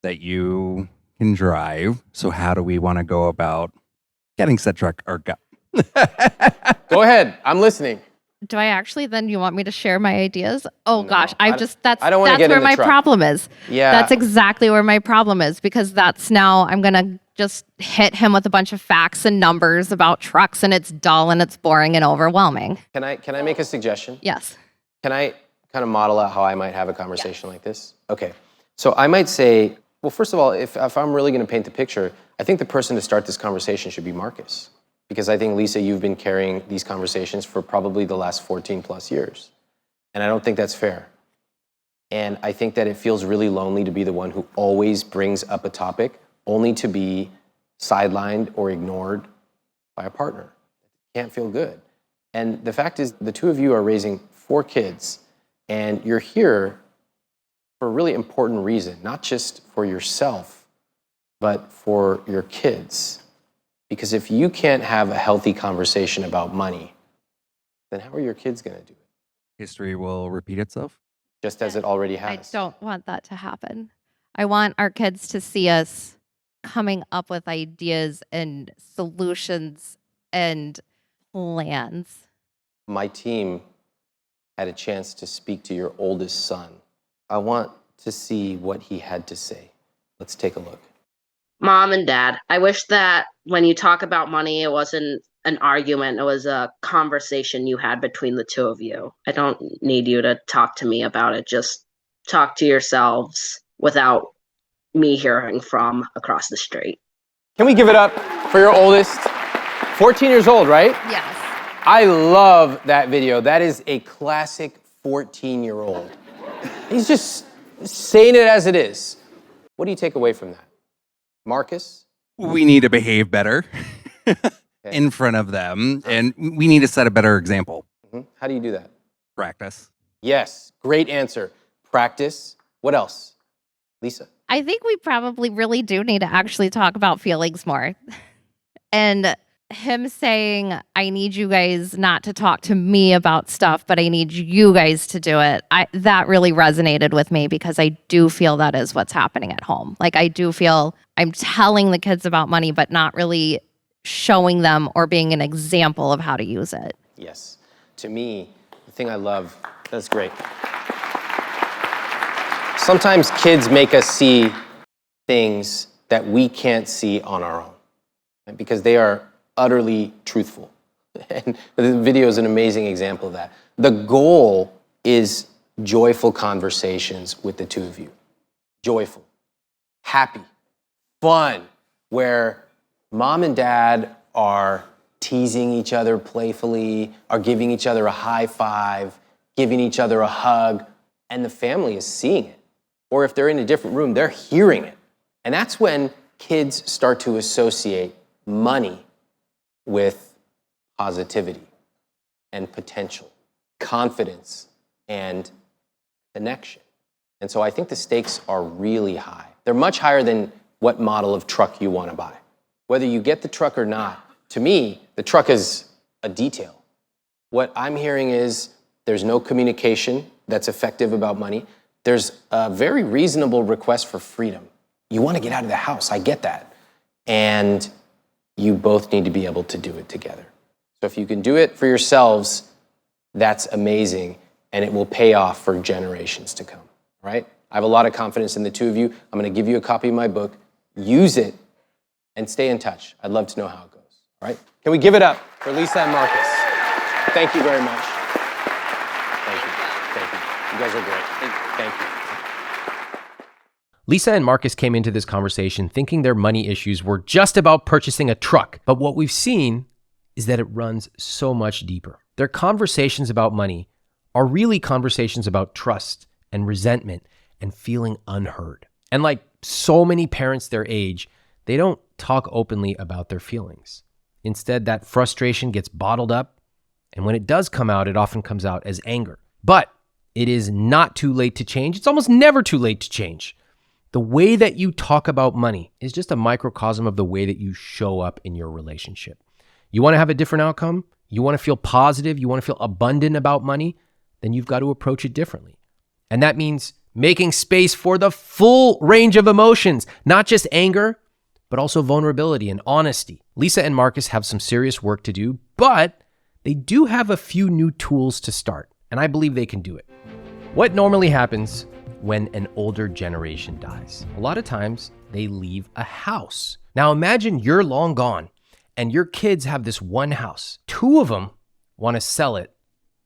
that you can drive. So how do we want to go about getting said truck or go? Go ahead. I'm listening. Do I actually then you want me to share my ideas? Oh No, gosh, I don't wanna that's get where in the my truck. problem is. Yeah. That's exactly where my problem is because that's now I'm going to just hit him with a bunch of facts and numbers about trucks and it's dull and it's boring and overwhelming. Can I make a suggestion? Yes. Can I kind of model out how I might have a conversation like this? Okay. So I might say, well, first of all, if I'm really going to paint the picture, I think the person to start this conversation should be Marcus. Because I think, Lisa, you've been carrying these conversations for probably the last 14 plus years. And I don't think that's fair. And I think that it feels really lonely to be the one who always brings up a topic only to be sidelined or ignored by a partner. It can't feel good. And the fact is, the two of you are raising 4 kids, and you're here for a really important reason, not just for yourself, but for your kids. Because if you can't have a healthy conversation about money, then how are your kids going to do it? History will repeat itself. Just as it already I has. don't want that to happen. I want our kids to see us coming up with ideas and solutions and plans. My team had a chance to speak to your oldest son. I want to see what he had to say. Let's take a look. Mom and Dad, I wish that when you talk about money, it wasn't an argument. It was a conversation you had between the two of you. I don't need you to talk to me about it. Just talk to yourselves without me hearing from across the street. Can we give it up for your oldest? 14 years old, right? Yes. I love that video. That is a classic 14-year-old. He's just saying it as it is. What do you take away from that? Marcus? We need to behave better in front of them, and we need to set a better example. Mm-hmm. How do you do that? Practice. Yes, great answer. Practice. What else? Lisa? I think we probably really do need to actually talk about feelings more. And him saying, I need you guys not to talk to me about stuff, but I need you guys to do it. That really resonated with me because I do feel that is what's happening at home. Like I do feel I'm telling the kids about money, but not really showing them or being an example of how to use it. Yes. to me, the thing I love, that's great. Sometimes kids make us see things that we can't see on our own, right? Because they are utterly truthful. And the video is an amazing example of that. The goal is joyful conversations with the two of you. Joyful, happy, fun, where mom and dad are teasing each other playfully, are giving each other a high five, giving each other a hug, and the family is seeing it. Or if they're in a different room, they're hearing it. And that's when kids start to associate money with positivity and potential, confidence and connection. And so I think the stakes are really high. They're much higher than what model of truck you want to buy. Whether you get the truck or not, to me, the truck is a detail. What I'm hearing is there's no communication that's effective about money. There's a very reasonable request for freedom. You want to get out of the house, I get that. And you both need to be able to do it together. So if you can do it for yourselves, that's amazing, and it will pay off for generations to come, right? I have a lot of confidence in the two of you. I'm going to give you a copy of my book. Use it and stay in touch. I'd love to know how it goes, all right? Can we give it up for Lisa and Marcus? Thank you very much. Thank you. Thank you. You guys are great. Thank you. Lisa and Marcus came into this conversation thinking their money issues were just about purchasing a truck. But what we've seen is that it runs so much deeper. Their conversations about money are really conversations about trust and resentment and feeling unheard. And like so many parents their age, they don't talk openly about their feelings. Instead, that frustration gets bottled up, and when it does come out, it often comes out as anger. But it is not too late to change. It's almost never too late to change. The way that you talk about money is just a microcosm of the way that you show up in your relationship. You want to have a different outcome? You want to feel positive? You want to feel abundant about money? Then you've got to approach it differently. And that means making space for the full range of emotions, not just anger, but also vulnerability and honesty. Lisa and Marcus have some serious work to do, but they do have a few new tools to start, and I believe they can do it. What normally happens when an older generation dies? A lot of times they leave a house. Now imagine you're long gone and your kids have this one house. Two of them want to sell it.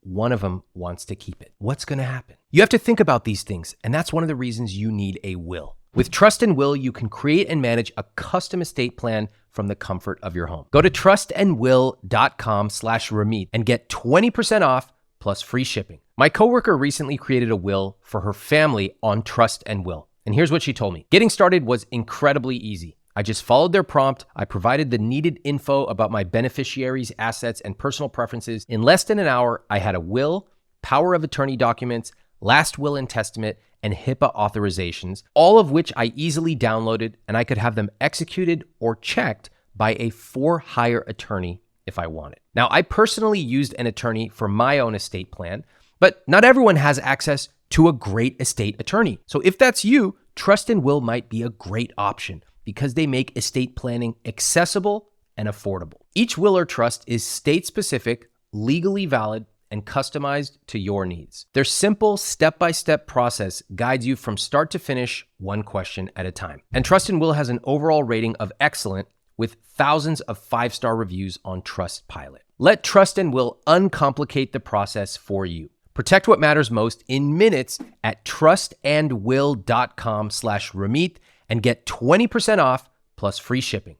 One of them wants to keep it. What's going to happen? You have to think about these things, and that's one of the reasons you need a will. With Trust and Will, you can create and manage a custom estate plan from the comfort of your home. Go to trustandwill.com/Ramit and get 20% off plus free shipping. My coworker recently created a will for her family on Trust and Will. And here's what she told me. Getting started was incredibly easy. I just followed their prompt. I provided the needed info about my beneficiaries' assets and personal preferences. In less than an hour, I had a will, power of attorney documents, last will and testament, and HIPAA authorizations, all of which I easily downloaded, and I could have them executed or checked by a for-hire attorney if I wanted. Now, I personally used an attorney for my own estate plan, but not everyone has access to a great estate attorney. So if that's you, Trust and Will might be a great option because they make estate planning accessible and affordable. Each will or trust is state-specific, legally valid, and customized to your needs. Their simple step-by-step process guides you from start to finish, one question at a time. And Trust and Will has an overall rating of excellent with thousands of 5-star reviews on Trustpilot. Let Trust and Will uncomplicate the process for you. Protect what matters most in minutes at trustandwill.com/Ramit and get 20% off plus free shipping.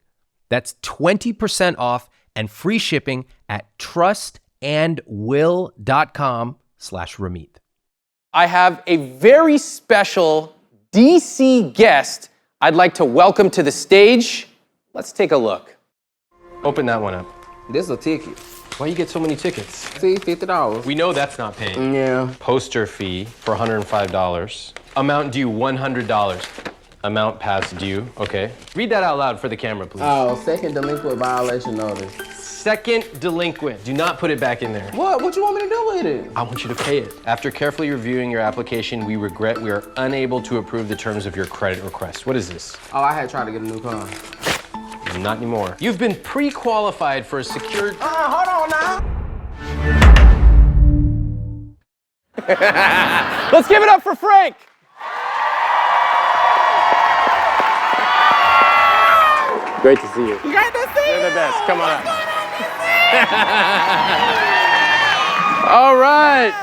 That's 20% off and free shipping at trustandwill.com/Ramit. I have a very special DC guest I'd like to welcome to the stage. Let's take a look. Open that one up. This is a ticket. Why you get so many tickets? See, $50. We know that's not paying. Yeah. Poster fee for $105. Amount due $100. Amount past due. Okay. Read that out loud for the camera, please. Oh, second delinquent violation notice. Second delinquent. Do not put it back in there. What? What you want me to do with it? I want you to pay it. After carefully reviewing your application, we regret we are unable to approve the terms of your credit request. What is this? Oh, I had tried to get a new car. Not anymore. You've been pre-qualified for a secured... Hold on now. Let's give it up for Frank. Great to see you. Great to see You're the best. Come on up. All right.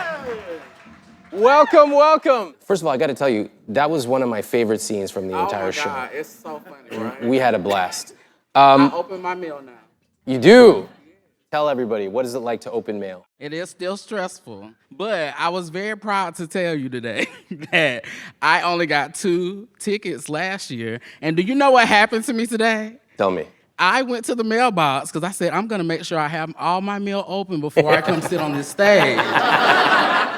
Welcome, welcome. First of all, I got to tell you, that was one of my favorite scenes from the entire show. God, it's so funny, right? We had a blast. I open my mail now. You do? Tell everybody, what is it like to open mail? It is still stressful, but I was very proud to tell you today that I only got 2 tickets last year. And do you know what happened to me today? Tell me. I went to the mailbox because I said, I'm going to make sure I have all my mail open before I come sit on this stage.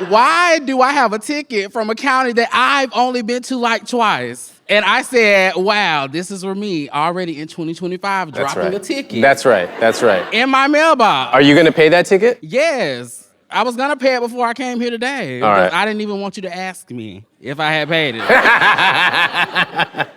Why do I have a ticket from a county that I've only been to like twice? And I said, wow, this is for me already in 2025 dropping a ticket. That's right. That's right. In my mailbox. Are you going to pay that ticket? Yes. I was going to pay it before I came here today. All right. I didn't even want you to ask me if I had paid it.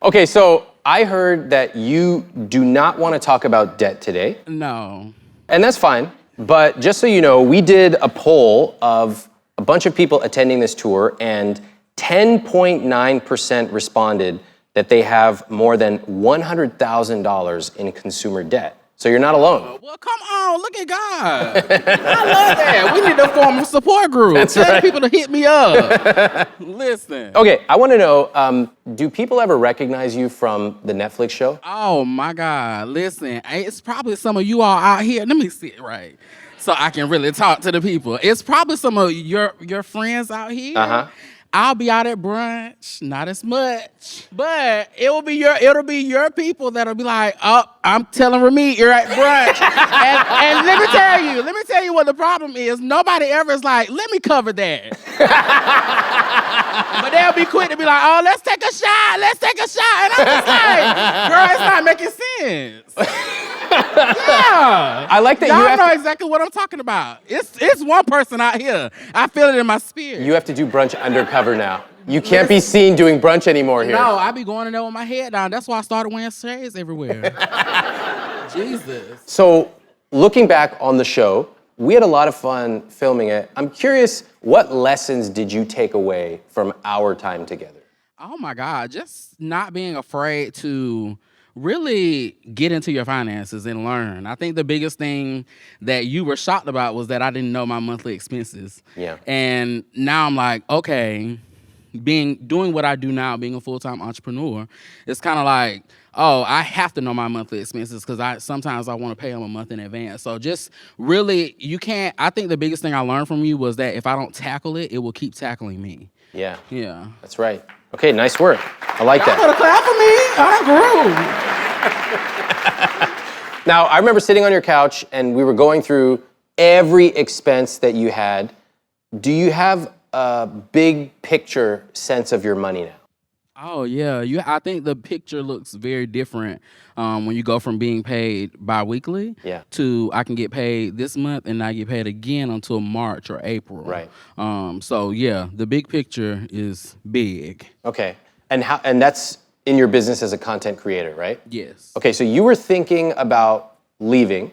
Okay, so I heard that you do not want to talk about debt today. No. And that's fine. But just so you know, we did a poll of a bunch of people attending this tour, and 10.9% responded that they have more than $100,000 in consumer debt. So you're not alone. Well, come on, look at God. I love that. We need to form a support group. That's Tell right. people to hit me up. Listen. Okay, I want to know, do people ever recognize you from the Netflix show? Oh my God. Listen, it's probably some of you all out here. Let me see it right. So I can really talk to the people. It's probably some of your friends out here. Uh-huh. I'll be out at brunch, not as much, but it'll be your people that'll be like, oh, I'm telling Ramit you're at brunch. and let me tell you what the problem is. Nobody ever is like, let me cover that. But they'll be quick to be like, oh, let's take a shot. And I'm just like, girl, it's not making sense. Yeah. I like that Y'all you have know exactly what I'm talking about. It's one person out here. I feel it in my spirit. You have to do brunch undercover now. You can't be seen doing brunch anymore here. No, I be going in there with my head down. That's why I started wearing shades everywhere. Jesus. So, looking back on the show, we had a lot of fun filming it. I'm curious, what lessons did you take away from our time together? Oh my God, just not being afraid to really get into your finances and learn. I think the biggest thing that you were shocked about was that I didn't know my monthly expenses. Yeah. And now I'm like, okay, doing what I do now, being a full-time entrepreneur, it's kind of like, oh, I have to know my monthly expenses because sometimes I want to pay them a month in advance. So just really, I think the biggest thing I learned from you was that if I don't tackle it, it will keep tackling me. Yeah. Yeah. That's right. Okay, nice work. I like Y'all better that. clap for me. I grew. Now, I remember sitting on your couch and we were going through every expense that you had. Do you have a big picture sense of your money now? Oh yeah, I think the picture looks very different when you go from being paid bi-weekly to I can get paid this month and I get paid again until March or April. Right. So yeah, the big picture is big. Okay, and that's in your business as a content creator, right? Yes. Okay, so you were thinking about leaving,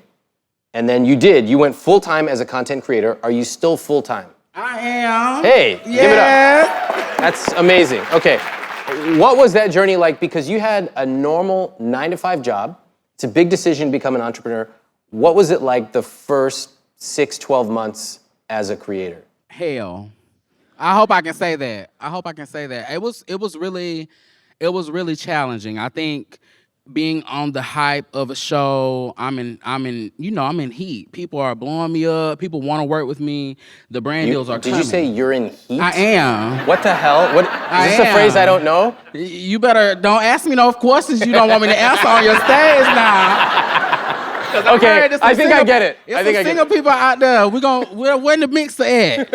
and then you went full-time as a content creator. Are you still full-time? I am. Hey, give it up. That's amazing. Okay. What was that journey like? Because you had a normal 9-to-5 job. It's a big decision to become an entrepreneur. What was it like the first 6-12 months as a creator? Hell. I hope I can say that. It was really challenging. I think being on the hype of a show, I'm in heat. People are blowing me up. People want to work with me. The brand deals are coming. Did you say you're in heat? I am. What the hell? Is this a phrase I don't know? You better don't ask me no questions you don't want me to answer on your stage now. Okay, I think I get it. I think some single people out there. We're in the mixer at.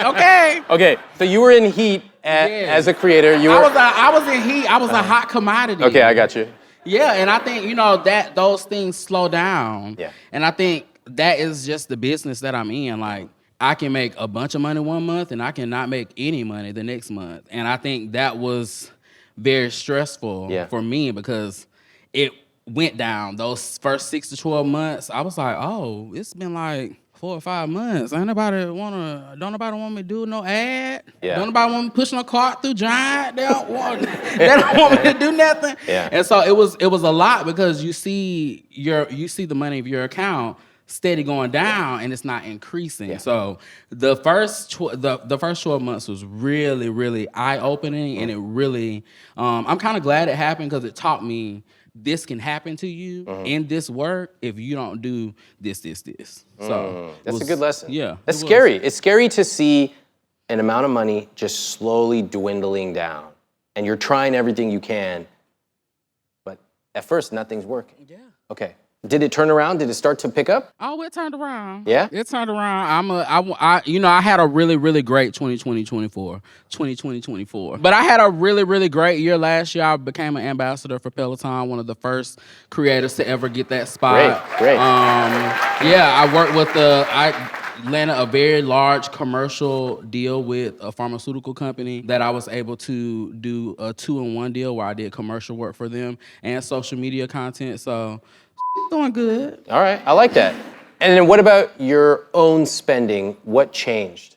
Okay. Okay, so you were in heat as a creator. I was in heat. I was a hot commodity. Okay, I got you. Yeah, and I think, that those things slow down. Yeah. And I think that is just the business that I'm in. Like, I can make a bunch of money one month and I cannot make any money the next month. And I think that was very stressful for me because it went down. Those first 6 to 12 months, I was like, oh, it's been like 4 or 5 months. Don't nobody want me to do no ad. Yeah. Don't nobody want me to push no cart through Giant. They don't want me to do nothing. Yeah. And so it was a lot because you see the money of your account steady going down and it's not increasing. Yeah. So the first 12 months was really, really eye-opening, and it really I'm kind of glad it happened because it taught me this can happen to you in this work if you don't do this. So That's a good lesson. Yeah. That's scary. It's scary to see an amount of money just slowly dwindling down. And you're trying everything you can, but at first nothing's working. Yeah. Okay. Did it turn around? Did it start to pick up? Oh, it turned around. Yeah? It turned around. I had a really, really great 2020-24. But I had a really, really great year last year. I became an ambassador for Peloton, one of the first creators to ever get that spot. Great. I worked with I landed a very large commercial deal with a pharmaceutical company that I was able to do a 2-in-1 deal where I did commercial work for them and social media content. So doing good. All right. I like that. And then what about your own spending? What changed?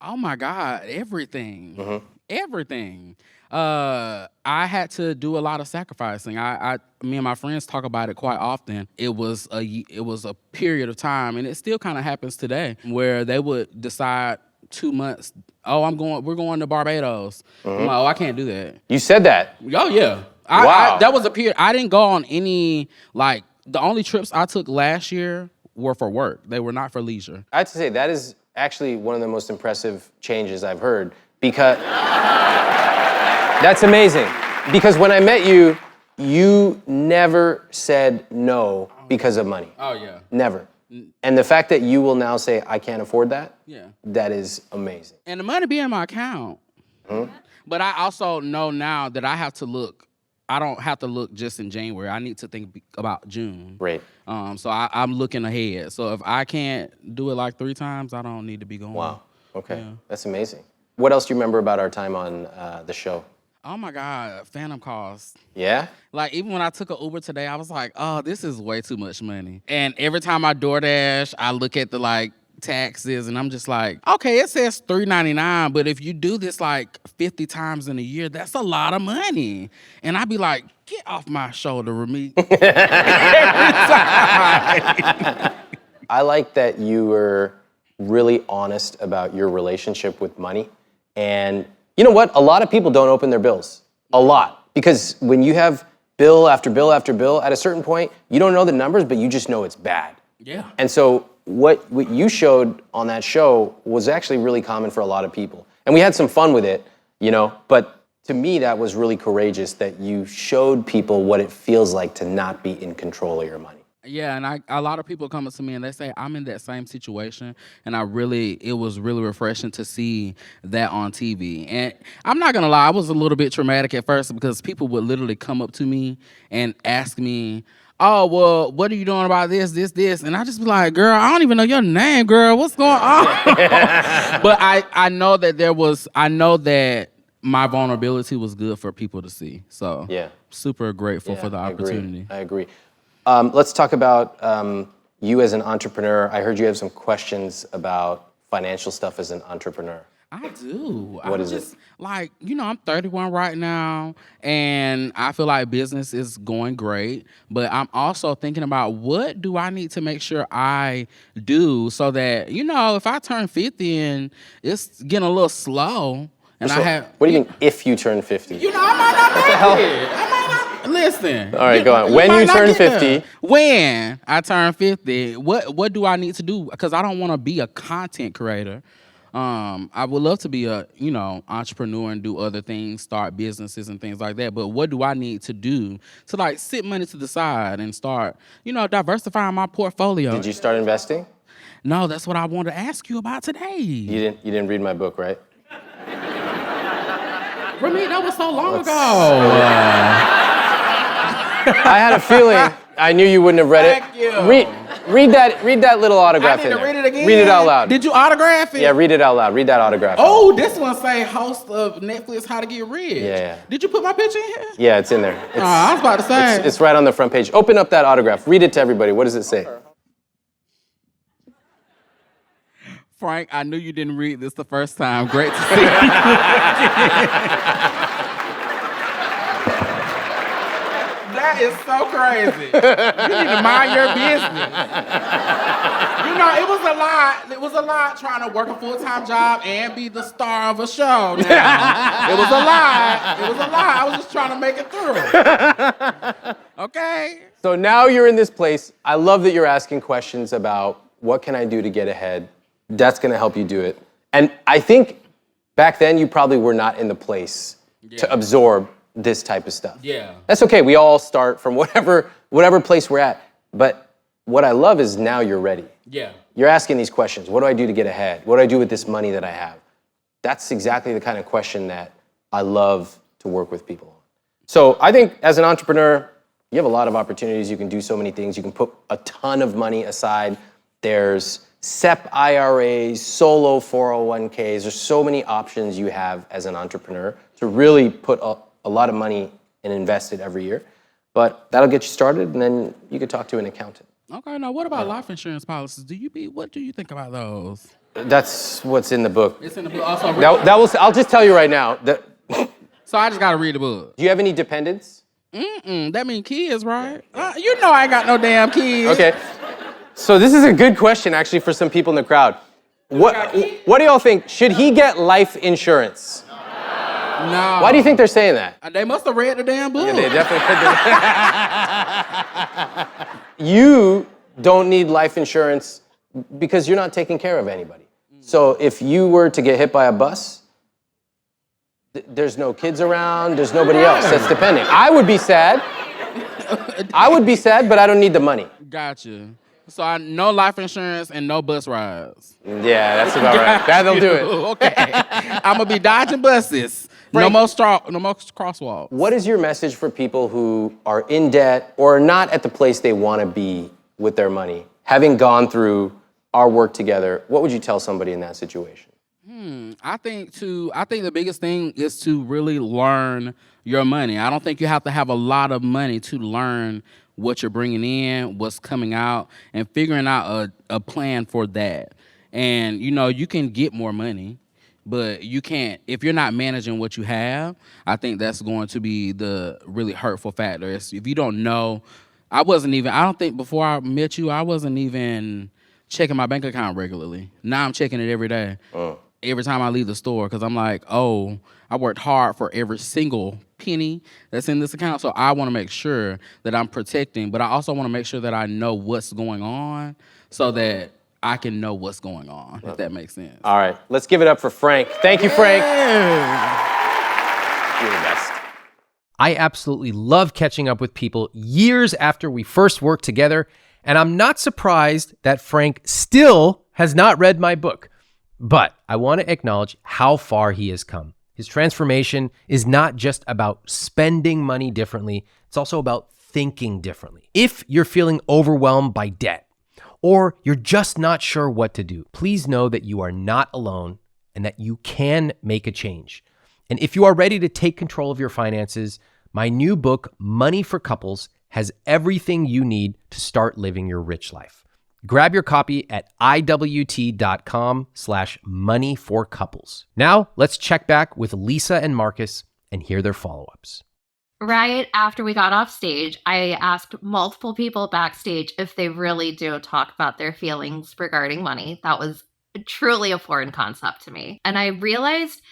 Oh my God, everything. Everything. I had to do a lot of sacrificing. Me and my friends talk about it quite often. It was a period of time, and it still kind of happens today, where they would decide 2 months. Oh, we're going to Barbados. I'm like, oh, I can't do that. You said that. Oh yeah. Wow. That was a period. I didn't go on any the only trips I took last year were for work. They were not for leisure. I have to say, that is actually one of the most impressive changes I've heard, because that's amazing. Because when I met you, you never said no because of money. Oh yeah. Never. And the fact that you will now say, I can't afford that, Yeah. that is amazing. And the money be in my account. But I also know now that I have to look. I don't have to look just in January. I need to think about June. Great. So I'm looking ahead. So if I can't do it 3 times, I don't need to be going. Wow. Okay. Yeah. That's amazing. What else do you remember about our time on the show? Oh my God, phantom costs. Yeah? Even when I took an Uber today, I was like, oh, this is way too much money. And every time I DoorDash, I look at the taxes, and I'm just like, okay, it says $3.99, but if you do this 50 times in a year, that's a lot of money. And I'd be like, get off my shoulder, Ramit. I like that you were really honest about your relationship with money. And you know what? A lot of people don't open their bills. A lot. Because when you have bill after bill after bill, at a certain point, you don't know the numbers, but you just know it's bad. Yeah. And so what you showed on that show was actually really common for a lot of people. And we had some fun with it, but to me, that was really courageous that you showed people what it feels like to not be in control of your money. Yeah, and a lot of people come up to me and they say, I'm in that same situation, and it was really refreshing to see that on TV. And I'm not gonna lie, I was a little bit traumatic at first because people would literally come up to me and ask me, oh, well, what are you doing about this? And I just be like, girl, I don't even know your name, girl. What's going on? But I know that my vulnerability was good for people to see. So Yeah. super grateful for the opportunity. I agree. Let's talk about you as an entrepreneur. I heard you have some questions about financial stuff as an entrepreneur. I do. What is it? I'm 31 right now, and I feel like business is going great, but I'm also thinking about what do I need to make sure I do so that, if I turn 50 and it's getting a little slow, and What do you mean, if you turn 50? I might not make it. I might not. Listen. All right, go on. When might you not turn get there. 50. When I turn 50, what do I need to do? Because I don't want to be a content creator. I would love to be a, entrepreneur and do other things, start businesses and things like that. But what do I need to do to sit money to the side and start, diversifying my portfolio? Did you start investing? No, that's what I wanted to ask you about today. You didn't read my book, right? Ramit, that was so long ago. I had a feeling. I knew you wouldn't have read it. Thank you. Read that little autograph I need in to there. read it again. Read it out loud. Did you autograph it? Yeah, read it out loud. Read that autograph. Oh, this one say host of Netflix How to Get Rich. Yeah. Did you put my picture in here? Yeah, it's in there. I was about to say. It's right on the front page. Open up that autograph. Read it to everybody. What does it say? Frank, I knew you didn't read this the first time. Great to see you. That is so crazy. You need to mind your business. You know, it was a lot. It was a lot trying to work a full-time job and be the star of a show now. It was a lot. It was a lot. I was just trying to make it through. Okay? So now you're in this place. I love that you're asking questions about what can I do to get ahead. That's going to help you do it. And I think back then you probably were not in the place to absorb this type of stuff. Yeah. That's okay. We all start from whatever place we're at. But what I love is now you're ready. Yeah. You're asking these questions. What do I do to get ahead? What do I do with this money that I have? That's exactly the kind of question that I love to work with people on. So I think as an entrepreneur, you have a lot of opportunities. You can do so many things. You can put a ton of money aside. There's SEP IRAs, solo 401ks. There's so many options you have as an entrepreneur to really put a lot of money and invest it every year. But that'll get you started, and then you could talk to an accountant. Okay, now what about life insurance policies? What do you think about those? That's what's in the book. It's in the book. Also, I'll just tell you right now. so I just gotta read the book. Do you have any dependents? That mean kids, right? You know I ain't got no damn kids. Okay. So this is a good question, actually, for some people in the crowd. What do y'all think? Should he get life insurance? No. Why do you think they're saying that? They must have read the damn book. Yeah, they definitely could. You don't need life insurance because you're not taking care of anybody. So if you were to get hit by a bus, there's no kids around, there's nobody else that's depending. I would be sad. But I don't need the money. Gotcha. So no life insurance and no bus rides. Yeah, that's about right. That'll do it. Okay. I'm gonna be dodging buses. Frank, no more crosswalks. What is your message for people who are in debt or not at the place they want to be with their money? Having gone through our work together, what would you tell somebody in that situation? I think the biggest thing is to really learn your money. I don't think you have to have a lot of money to learn what you're bringing in, what's coming out, and figuring out a plan for that. And, you can get more money, but you can't, if you're not managing what you have, I think that's going to be the really hurtful factor. If you don't know, I don't think before I met you, I wasn't even checking my bank account regularly. Now I'm checking it every day. Every time I leave the store, because I'm like, I worked hard for every single penny that's in this account, so I want to make sure that I'm protecting, but I also want to make sure that I know what's going on so that I can know what's going on, if that makes sense. All right, let's give it up for Frank. Thank you, Frank. You're the best. I absolutely love catching up with people years after we first worked together, and I'm not surprised that Frank still has not read my book. But I want to acknowledge how far he has come. His transformation is not just about spending money differently, it's also about thinking differently. If you're feeling overwhelmed by debt, or you're just not sure what to do, please know that you are not alone and that you can make a change. And if you are ready to take control of your finances, my new book, Money for Couples, has everything you need to start living your rich life. Grab your copy at iwt.com/moneyforcouples. Now, let's check back with Lisa and Marcus and hear their follow-ups. Right after we got off stage, I asked multiple people backstage if they really do talk about their feelings regarding money. That was truly a foreign concept to me. And I realized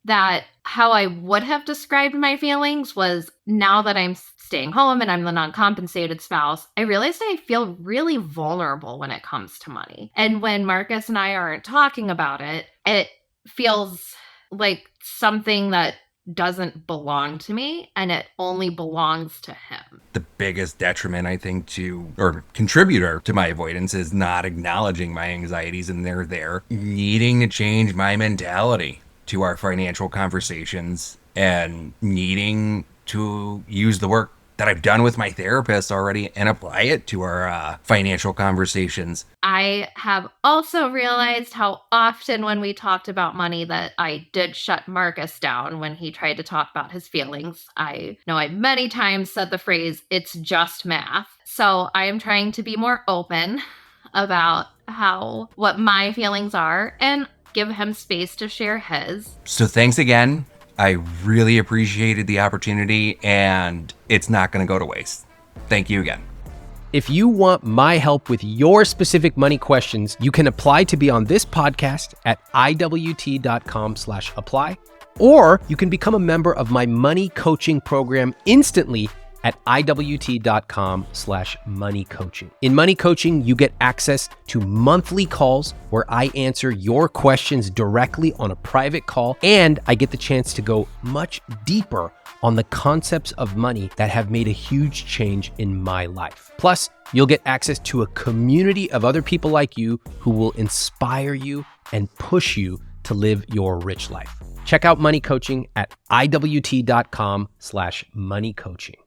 that how I would have described my feelings was, now that I'm staying home and I'm the non-compensated spouse, I realized I feel really vulnerable when it comes to money. And when Marcus and I aren't talking about it, it feels like something that doesn't belong to me and it only belongs to him. The biggest detriment, I think, or contributor to my avoidance is not acknowledging my anxieties, and they're there. Needing to change my mentality to our financial conversations and needing to use the work that I've done with my therapist already and apply it to our financial conversations. I have also realized how often when we talked about money that I did shut Marcus down when he tried to talk about his feelings. I know I many times said the phrase, "it's just math." So I am trying to be more open about what my feelings are and give him space to share his. So thanks again. I really appreciated the opportunity, and it's not going to go to waste. Thank you again. If you want my help with your specific money questions, you can apply to be on this podcast at iwt.com/apply, or you can become a member of my money coaching program instantly at iwt.com/moneycoaching. In money coaching, you get access to monthly calls where I answer your questions directly on a private call, and I get the chance to go much deeper on the concepts of money that have made a huge change in my life. Plus, you'll get access to a community of other people like you who will inspire you and push you to live your rich life. Check out money coaching at iwt.com/moneycoaching.